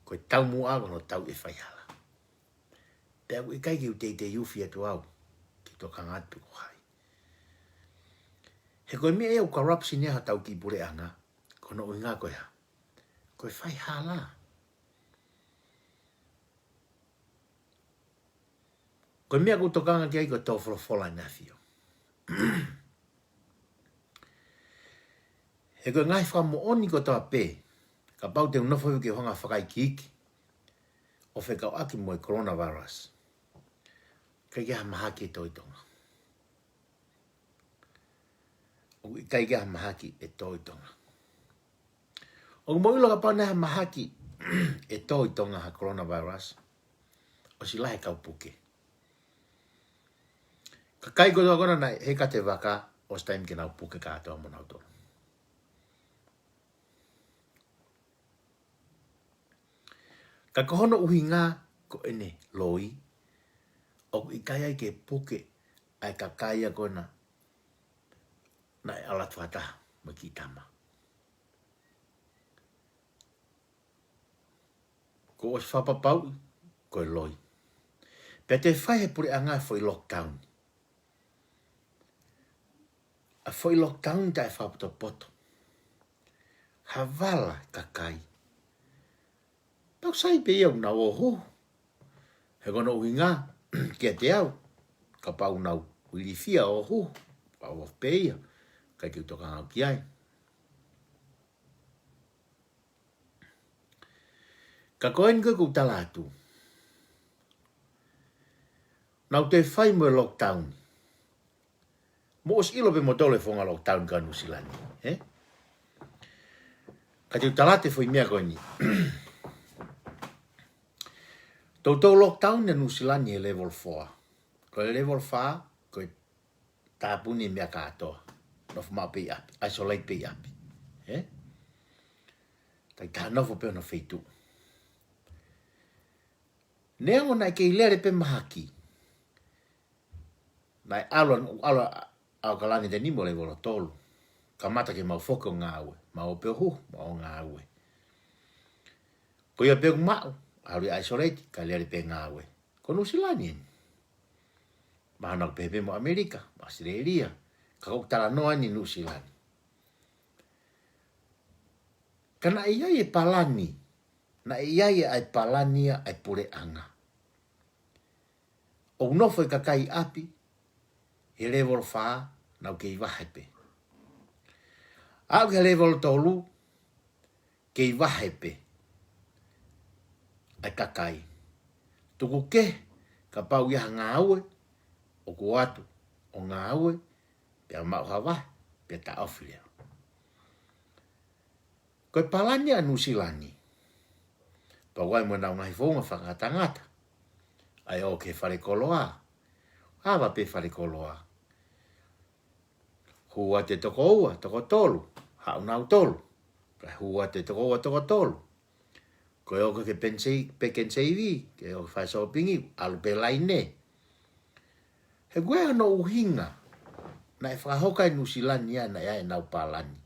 koe tau mua no tau e whaihala. Pea ku i kai ki u te iuwhi atu au, ki tō kangatu ko hai. He koe mea e o corruption ea tau ki pureanga, kono ui ngā koe ha. Koe whaihala. Koe mea ku tokanga ki ai ko tō wholofola na fio. He koe ngai whamo oni ko tō pē, ka pau te unofo ke honga whakai ki iki, o whekau aki mo e coronavirus. Kai kia mahaki e tō i tonga. O kai kia mahaki e tō i tonga. O mo ilo ka pau neha mahaki e tō i tonga ha coronavirus, o si lahe kau puke. Ka kai kotoa kona nai he ka te waka, o staim ke nau puke ka atoa mo nau tōna. Ka kohono uhi ngā ko ene loi, o i kai ai ke puke ai ka kai a kona na e ala tuata mo ki tama. Ko os whapapau, ko e loi. Pea te whaihe pure a ngā foi lockdown. A foi lockdown ta e whapato poto. Havala ka kai. Tau sai pe iau na o ho. He kono uhi ngā, kia te au, ka pau nau uirifia o ho, pa o pe ia, kai ki utoka ngau ki ai. Ka koen koe kou tala atu. Nau te whai mo lockdown. Mo os ilo pe motole fonga lockdown ka nusilani. Ka te utalate foi mea koe ni. Tau lockdown na nusilani e level 4. Ko level 4, ko tāpuni mea katoa. Nofu maa pei api, isolate pei api. Tai tā nofu pe ona feitu. Neango na ke ilere pe mahaki. Nai alo au kalani te nimo level tolu. Ka mata ke mau foko ngāwe. Mau pe hu, mau ngāwe. Ko ia pe mau, auri isolate, ka ilere pe ngāwe. Ko nusilani eni. Mahana pepe mo Amerika, Australia. Ka kok tala noa ni nusilani. Kana iai e palani. Na iai ai palania ai pure anga. O nofo e kakai api, he level 4, nau ke i wahepe. Au ke level tolu, ke i wahepe. Ai kakai. Tuku ke, ka pau iaha ngā aue, o ku atu, o ngā aue, pia mau hawa, pia ta awhirea. Koe palani a nusilani. Pa wai mo nau ngahi whonga whakatangata. Ai o ke whare koloa. Hawa pe whare koloa. Hua te toko ua, toko tolu. Hau nau tolu. Kai hua te toko ua, toko tolu. Koe o ke peken seivi, ke o whai sopingi, alu pe laine. He gue ano uhinga. Na e whakahokai nusilani ana e nau palani.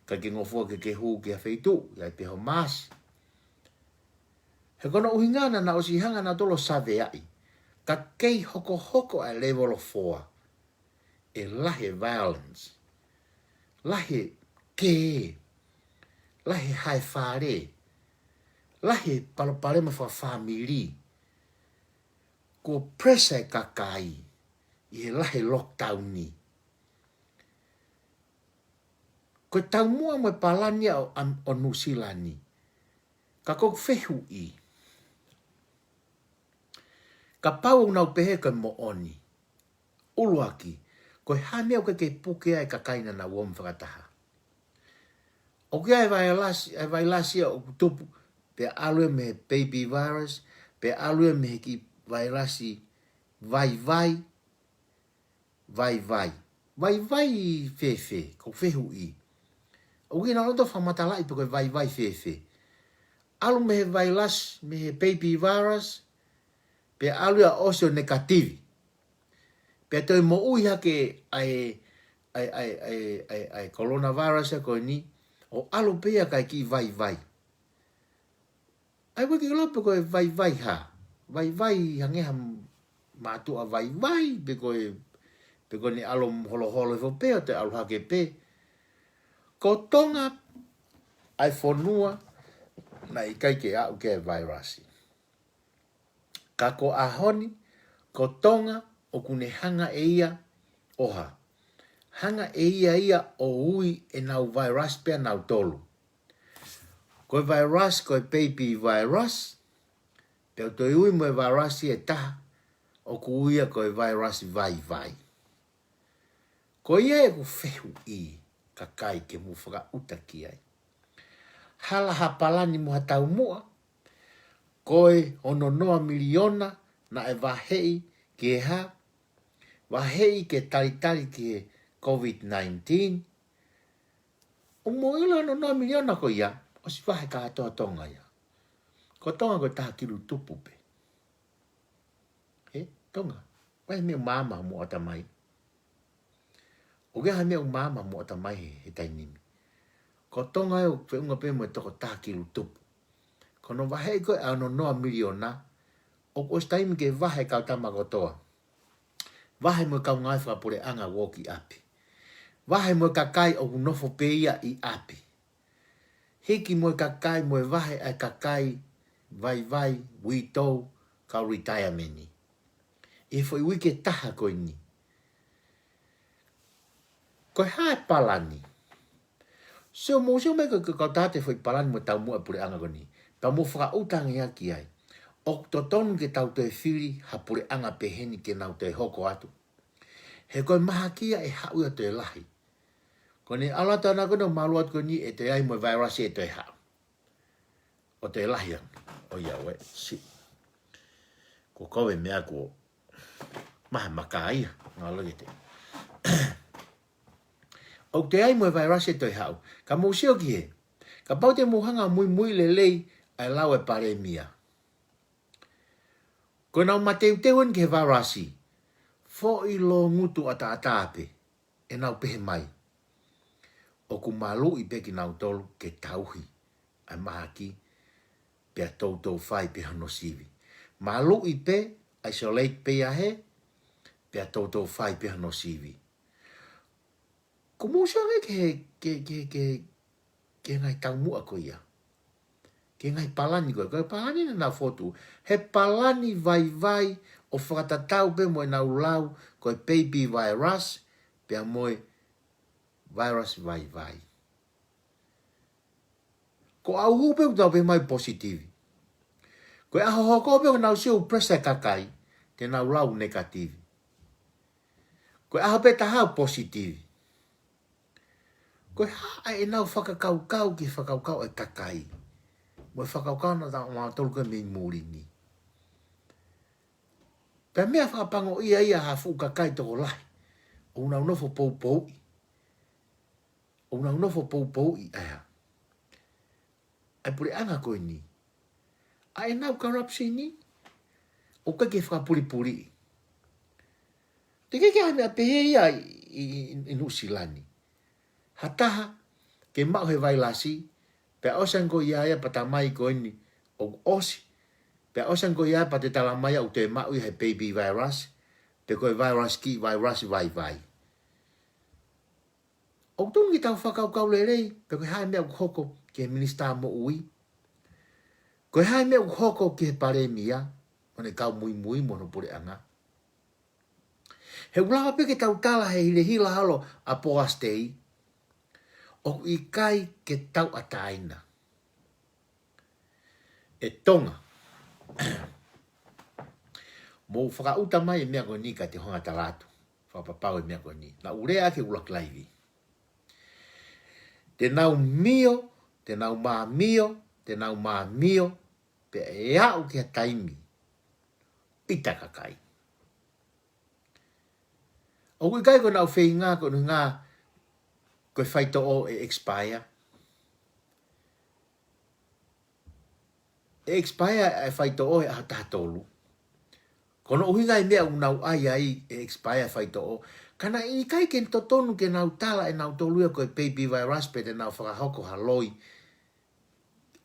Ka ke ngofua ke hu ke feitu, ia pe ho mas. He kono uhingana na osihanga na tolo save ai. Ka kei hoko a level 4. E lahe violence. Lahe ke. Lahe haifare. Lahe palopalema fa family. Ko pressure kakai. I lahe lockdown ni. Ko tau mua mo palani o nusilani. Ka kok fehu i. Ka pau nau pehe ka mo oni. Uluaki. Ko hame o ke puke ai ka kaina na wom whakataha. O kia e vai lasi o tupu. Pe alue me baby virus. Pe alue me ki vai lasi vai. Vai fefe. Ko fehu i. O kia na roto whamatalai pe koe vai fefe. Alu me vai las, me baby virus. Pe alu a osio negativi. Pe toi mo uiha ke ai coronavirus ko ni. O alu pea kai ki vai. Ai wiki lope koe vai ha. Vai hangeha matu a vai. Pe koe ni alo holo fo pea te alu hake pe. Ko tonga ai fonua na ikai ke au ke virusi. Ka ko ahoni, ko tonga o kune hanga e ia oha. Hanga e ia o ui e nau virus pia nau tolu. Koe virus, koe baby virus, pe o toi ui moe virusi e taha, o ku uia koe virus vai. Ko ia e ku fehu i, kakai ke mu whaka utaki ai. Hala hapalani mu hatau mua, koe ono noa miliona na e wahei ke ha, wahei ke talitali ke COVID-19. O mo ilo ono noa miliona ko ia, o si wahe ka atoa tonga ia. Ko tonga ko taha kilu tupu pe. Tonga, wahe mea mama mo atamai. O geha mea mama mo atamai he tainimi. Ko tonga e o whiunga pe mo e toko taha kilu tupu. Kono wahe koe ano noa miliona, o taimi ke wahe kau tamakotoa. Wahe mo kau ngai whapure anga woki api. Wahe mo kakai o nofo peia i api. Hiki mo kakai mo wahe ai kakai vai, witou, kau retirementi. E foi wike taha koe ni. Koe hae palani. So mo me kau tate foi palani mo tau mua pure anga koe ni. Pa mo whaka utanga ia ki ai. O totonu ke tau te whiri ha pure anga peheni ke nau te hoko atu. He koe maha kia e hau ia te lahi. Ko ne ala tana kono maluat ko ni e te ai mo virus e te hau. O te lahi ang. O ia we. Si. Ko koe mea ko maha maka ia. Ngā loge te. O te ai mo virus e te hau. Ka mousio ki he. Ka pau te muhanga mui le lei ai lau e pare mia. Ko nau mateu teuen ke virasi. Fo i lo ngutu ata atape. E nau pehe mai. O ku malu i peki nau tolu ke tauhi. Ai maha ki. Pea tautou fai pe hano sivi. Malu i pe. Isolate pe ahe. Pea tautou fai pe hano sivi. Ko mousio ke ngai tau mua ko ia. Ke ngai palani koe. Koe palani na nau fotu. He palani vai o whakatatau pe moe nau lau koe baby virus. Pea moe virus vai. Ko au hupe utau pe mai positivi. Koe aho hoko pe o nau siu presa kakai. Te nau lau negativi. Koe aho pe tahau positivi. Koe haa e nau whakakau ki whakakau e kakai. Moe whakaukau na tau mā tolu koe mei mūri ni. Pea mea whakapango ia hafu kakai toko lahi. O unau nofo pou. O unau nofo pou i aia. Ai pure anga koe ni. Ai nau corruption ni. O kai ke whakapuri. Te keke hai mea pehe ia i nusilani. Hataha ke mau he vailasi. Pea osan ko ia patamai ko ni o osi. Pea osan ko ia pate talamaya u te mau he baby virus. Pe koe virus ki virus vai. O tungi tau whakaukau le rei. Pe koe hai mea hoko ke minister mo ui. Koe hai mea hoko ke pare mia. Mone kau mui mono pure anga. He ulawa peke tau tala he hila halo a poastei. O i kai ke tau ataina. E tonga. Mo whakauta mai e mea koe ni ka te honga talatu. Whapapau e mea koe ni. Na urea ke ulak laivi. Te nau mio, te nau mā mio, pe e au ke taimi. Pita kakai. O kui kai ko nau whei ngā ko ngā koe whaito o e expire. E expire e whaito o e ahatatolu. Kono uhinga i mea unau ai e expire whaito o. Kana i kai ke totonu ke nau tala e nau tolua koe baby virus pe te nau whakahoko haloi.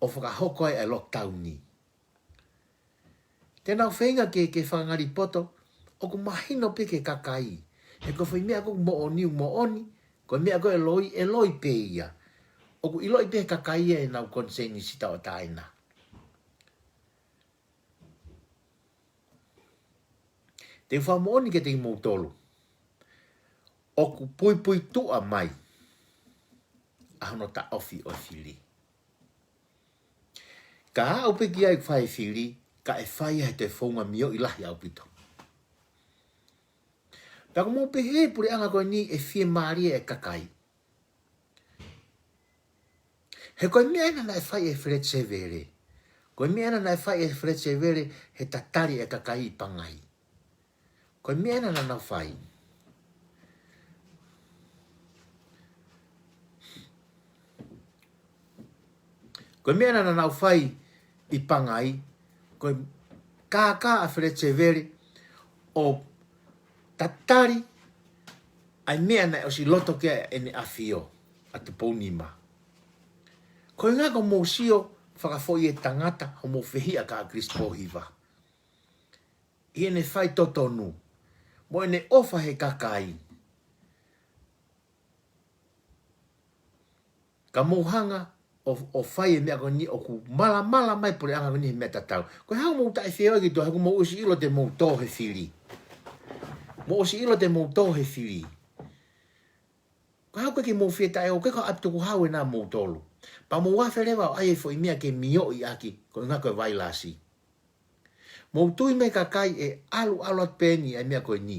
O whakahoko ai e lockdown ni. Te nau whenga ke whangari poto. O ku mahino pe ke kakai. E ko whai mea ko mo oni. Ko mea ko e loi pe ia. O ku iloi pe kakai e nau konseni sita o taina. Te whamooni ke te imo tolu. O ku pui tua mai. Ahono ta ofi li. Ka au pe ki ai whai whiri. Ka e whai he te whaunga mio i lahi au pito. Pako mō pe he pure anga koe ni e whie maria e kakai. He koe mea ena na e whai e Fred Severe. Koe mea ena na e whai e Fred Severe he tatari e kakai i pangai. Koe mea ena na whai. Koe mea ena na whai i pangai. Koe kākā a Fred Severe o tatari ai mea na o si loto ke ene afio a te pounima. Koe ngā ko mōsio whakafoi e tangata ho mō whehia ka Chris Pohiva. I ene whai totonu. Mo ene ofa he kakai. Ka mohanga o whai e mea ko ni o ku mala mai pore anga ko ni he mea tatau. Koe hao mō tae whio ki toa, ko mō usi ilo te mō tōhe whiri. Mo si ilo te mo to he whiri. Ko hau ke mo whieta e o ke ka apto ku hau e nā mo tolu. Pa mo waferewa o ai e fo i mea ke mio i aki ko ngā koe vailasi. Mo tui me kakai e alu at peni e mea koe ni.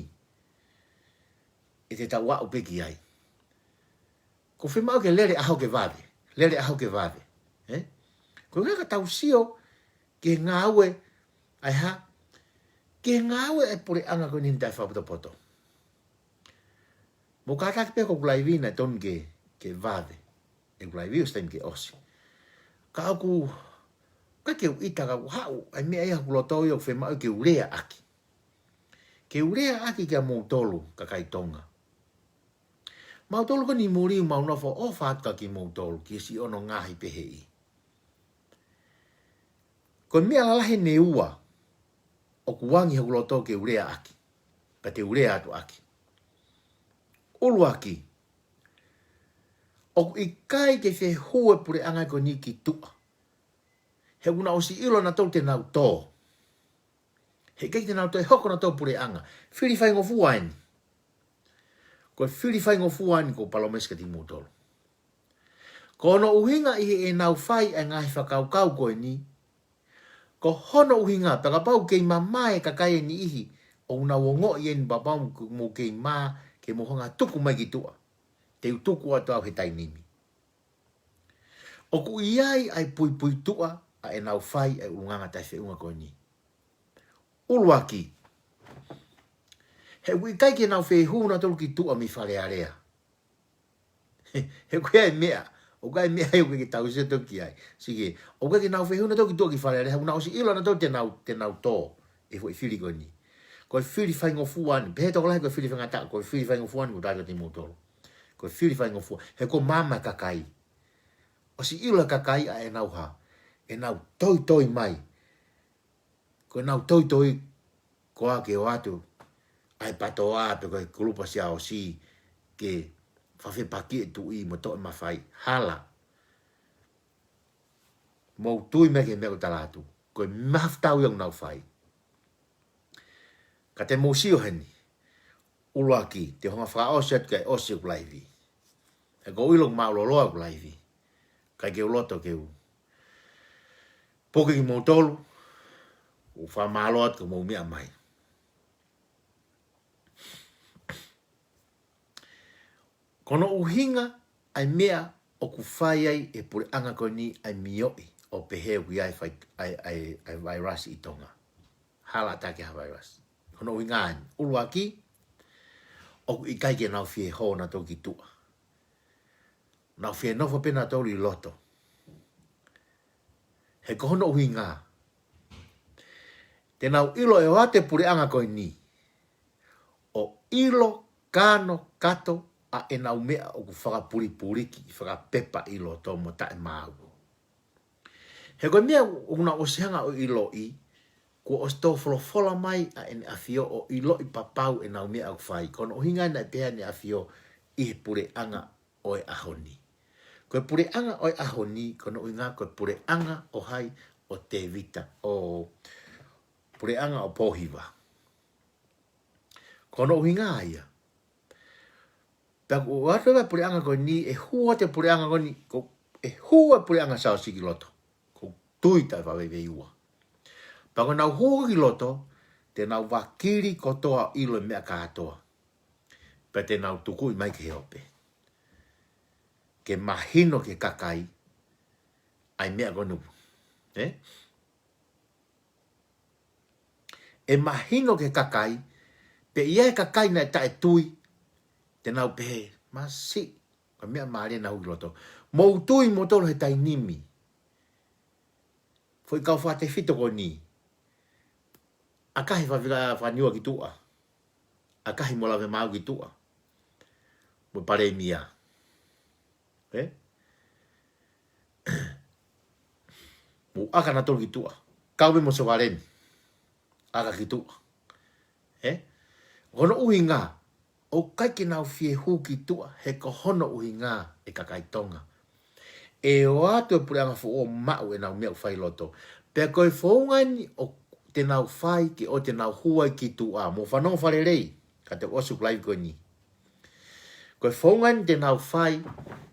e te taua o peki ai. Ko whimau ke lere aho ke vave. Lere aho ke vave. Ko ngaka tau sio ke ngāwe ai ha. Ke ngāwe e pure anga ko nintai whaputa poto. Mo kātaki pe ko kulai vina ton ke vave. E kulai vi o stem ke osi. Ka aku ka ke ita ka hau ai mea ia kuloto yo whimau ke urea aki. Ke urea aki kia moutolu ka kaitonga. Mautolu ko ni muri maunofo o whātka ki mautolu ki si ono ngahi pehei. Ko mea lalahe ne ua o kuwangi hakuloto ke urea aki. Pa te urea atu aki. Ulu aki. O ikai ke whe hue pure angai ko ni ki tua. He una o si ilo na tau te nau tō. He kei te nau tō e hoko na tō pure anga. Whiri whai ngofu aini. Ko whiri whai ngofu aini ko palomeska ti mūtolo. Ko ono uhinga i e nau whai e ngahi whakaukau koe ni. Ko hono uhinga paka pau kei mamae kakai ni ihi. O una wongo i eni babau mo kei maa ke mohonga tuku mai ki tua. Te utuku atu au he tai nimi. O ku iai ai pui pui tua a e nau whai e unganga tai whiunga koe ni. Uluaki. He wikai ke nau whi hūna tolu ki tua mi whare area. He kuia e mea. O kai mea e uke ki tau se toki ai. Sige, o kai ke nau whi hūna tolu ki tua ki whare area. Huna o si ilo na tolu te nau tō. E fo i whiri koe ni. Koe whiri whai ngofu ani. Pehe toko lahi koe whiri whai ngata. Koe whiri whai ngofu ani ko tātou ti mūtolo. Koe whiri whai ngofu. He ko mama kakai. O si ilo kakai a e nau ha. E nau toi mai. Ko nau toi ko a ke o atu. Ai pato a pe koe kulupa si ao si ke whawhi paki e tu i mo to e mawhai. Hala. Mou tui me ke meko talatu. Koe maftau yung nau whai. Ka te mōsio heni. Uluaki. Te honga whakaoset kai osi kulaivi. E ko uilong mauloloa kulaivi. Kai ke uloto ke u. Poke ki mōtolu. U whamaloat ka mō mea mai. Kono uhinga ai mea o ku whai ai e pure anga ko ni ai mioi o pehe ui ai virus i tonga. Hala take ha virus. Kono uhinga ai. Uluaki. O ku ikai ke nau fie ho na toki tua. Nau fie nofo pena tolu i loto. He kohono uhinga. Te nau ilo e wate pure anga ko ni. O ilo kano kato a e nau mea o ku whakapuripuriki, whakapepa ilo tō mo tae māu. He koe mea una o sihanga o ilo i, ko o sto wholofola mai a ene awhio o ilo i papau e nau mea o whai. Kono o hinga na pēa ne awhio i he pure anga o e ahoni. Koe pure anga o e ahoni, kono o hinga koe pure anga o hai o te vita, o pure anga o pohiwa. Kono o hinga aia. Pako o ato pure anga ko ni e hua te pure anga ko ni e hua pure anga sao siki loto. Ko tuita whawe veiua. Pako nau hua ki loto, te nau wakiri kotoa ilo mea kātoa. Pa te nau tuku i mai ke heope. Ke mahino ke kakai, ai mea konu. E mahino ke kakai, pe ia e kakai na tae tui, te nau pehe, masi, ka mea maare na hukiloto. Mou tui motolo he tai nimi. Foi kau whate fito ko ni. Akahi whaniua ki tua. Akahi molawe mau ki tua. Mo pare mia. Mo aka na tolu ki tua. Kauwe mo sowareni. Aka ki tua. Hono uhi ngā. O kai ki nau fie hu ki tua. He ko hono uhi ngā e kakai tonga. E o atu e pure anga fu o mau e nau mea whai loto. Pea koe whaungani o te nau whai ki o te nau huai ki tua. Mo whanau whare rei. Ka te osu klaivi koe ni. Koe whaungani te nau whai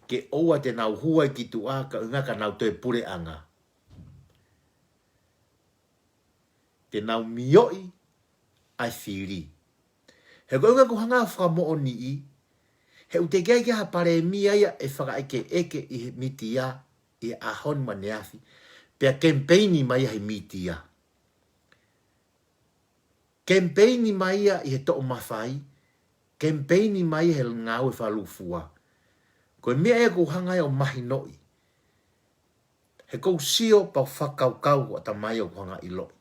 ke oua te nau huai ki tua. Ka unga ka nau toe pure anga. Te nau mioi ai whiri. He koe unga kuhanga whamo o ni i. He ute kia kia ha pare mia ia e whaka eke i miti ia i ahon maneafi. Pea campaigni mai he miti ia. Campaigni mai ia i he to'o mawhai. Campaigni mai he ngau e whalufua. Koe mea e kuhanga o mahi noi. He kou sio pau whakaukau o ta mai o kuhanga i loi.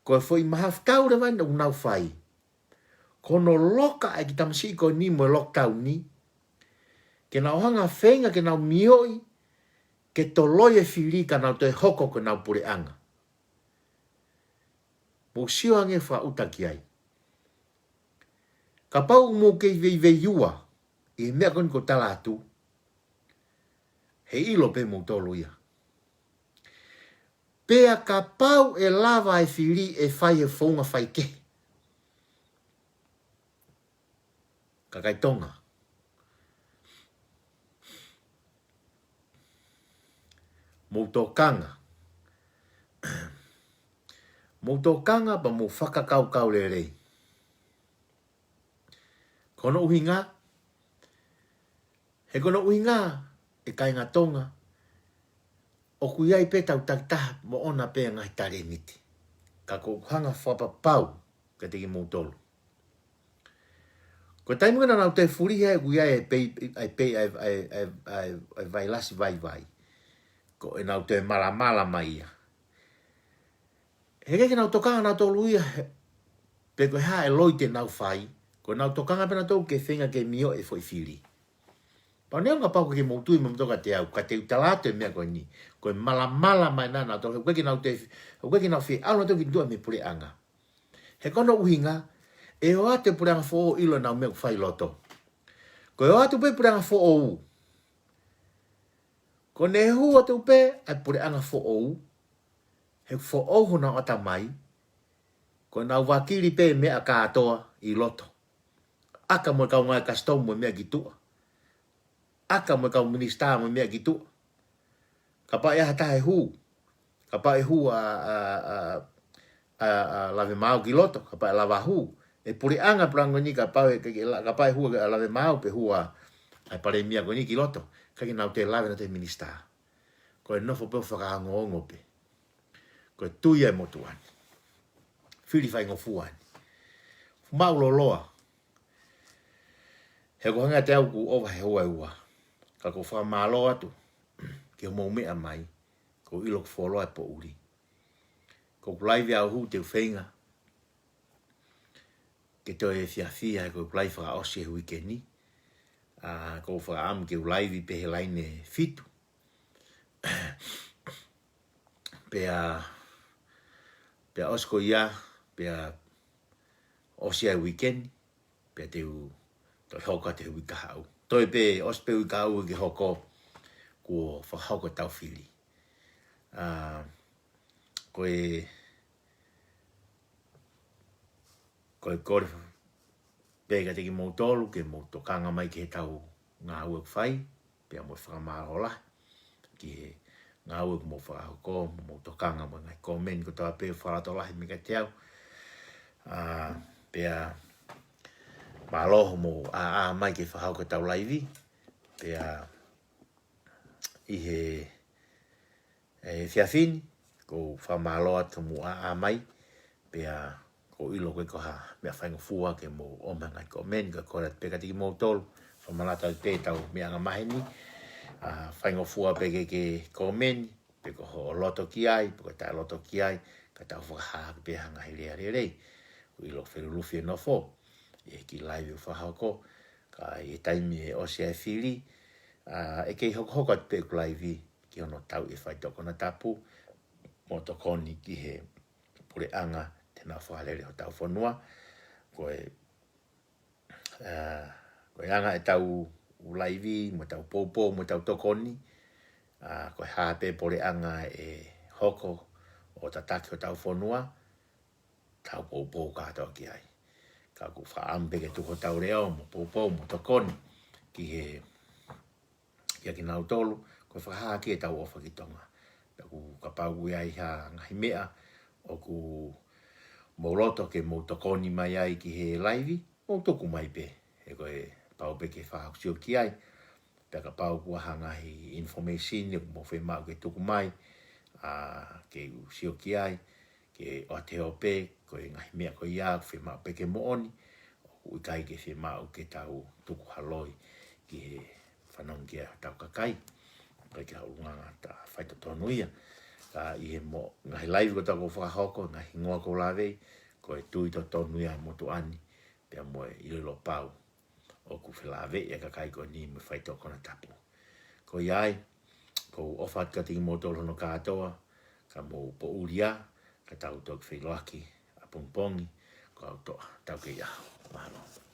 Koe foi mahaf tau rewa na unau whai. Kono loka e ki tamasi ko ni mo lockdown ni. Ke na ohanga whenga ke na mioi. Ke to loie whiri ka na te hoko ko na pure anga. Mo sio ange wha utaki ai. Ka pau mo ke vei yua. I mea koni ko talatu. He ilo pe mo tolo ia. Pea ka pau e lava e whiri e whai e whaunga whai ke. Ka kai tonga. Moutokanga. Moutokanga pa mo whakakau le rei. Kono uhinga. He kono uhinga e kai ngā tonga. O kuiai pe tau taktaha mo ona pe ngai tare niti. Ka ko hanga whapa pau ka teki moutolo. Ko taimu na nau te furi hea kuiai ai vai lasi vai. Ko e nau te mala mai ia. He keke nau tokanga nau tolu ia. Pe koe haa e loite nau whai. Ko nau tokanga pena tau ke whenga ke mio e foi whiri. Pau nea nga pau ke moutui mo mtoka te au. Ka te utalato e mea koe ni. Koe mala mai nana. He kweki nau te. He kweki nau whi. Au na toki ndua me pule anga. He kono uhinga. E o ate pule anga fo o ilo nau mea whai loto. Koe o ate pule anga fo o u. Ko ne hu atu pe ai pure anga fo ou. He fo ou hona ata mai. Ko na wakiri pe mea ka atoa i loto. Aka mo kau ngai kastom mo mea gitu. Aka mo kau minister mo mea gitu. Kapa ia hata he hu. Kapa e hu a lave mau ki loto. Kapa e lava hu. E pure anga prango ni kapa e hu a lave mau pe hu a pare mea ko ni ki loto. Kaki nau te lave na te minister. Ko e nofo pe whakaango pe. Ko e tuia e motuani. Whiri whai ngofuani. Maulo loa. He ko hanga te au ku owa he hoa ua. Ka ko whamalo atu. Ke mo mea mai. Ko ilo ku wholoa e po uri. Ko kulaivi au hu te whenga. Ke to e whiawhia ko kulaivi whaka osi e wikeni. Ko whaka am ke ulaivi pe he laine fitu. Pea osko ia, pea osia e weekend, pea teu hoka te wikahau. Toi pe ospe wikahau ke hoko kua whahauka tau whiri. Koe kore pega teki moutolu ke moutokanga mai ke he tau ngā uek whai, pea mo whakamārola ki he ngā uek mo whakahoko, moutokanga mo ngai komen ko tawa pe wharatolahi me ka te au. Pea māloho mo a mai ke whahauka tau laivi, pea i he whiawhini, ko whamāloa to mo a mai, pea ko ilo koe ko ha mea whainga fua ke mo oma ngai komen, ka kora peka tiki moutolu, whamanata te tau mea ngā mahini, whainga fua peke ke komen, peko ho loto ki ai, peko tai loto ki ai, ka tau whakaha ke peha ngahi rea rei, ko ilo wherulufi e nofo, e ki live o whahauko, ka e taimi e osi e whiri, e kei hoka te peku live ki ono tau e whai toko na tapu, mo tokoni ki he pure anga, tēnā whahalere ho tau whanua, koe anga e tau ulaivi, mo tau popo, mo tau tokoni, koe hape pore anga e hoko o tataki o tau whanua, tau popo kātoa ki ai. Ka ku whaampe ke tuko tau reo, mo popo, mo tokoni, ki he kia ki nau tolu, koe whahaa ki e tau ofa ki tonga. Ka ku kapau ai ha ngahi mea, o ku mo loto ke mo tokoni mai ai ki he laivi, o toku mai pe. E koe pau pe ke whahakusio ki ai. Peka pau kua hangahi information, e mo whi mau ke tuku mai, ke usio ki ai, ke o te o pe, koe ngahi mea koe ia, whi mau pe ke mo oni, o kai ke whi mau ke tau tuku haloi, ki he whanong kia tau kakai, koe ke hau nganga ta whaita tonu ia. Ka i he mo, ngahi live ko tau ko whakahoko, ngahi ngoa ko lawei, koe tui to tonu ia motu ani, pia moe ililo pau. O ku whilawe e ka kai ko ni me whaito kona tapu. Ko iai, ko ofat ka tingi motolo no katoa, ka mo po uria, ka tau tok whiloaki, a pongpongi, ko au toa, tau ke iau. Mahalo.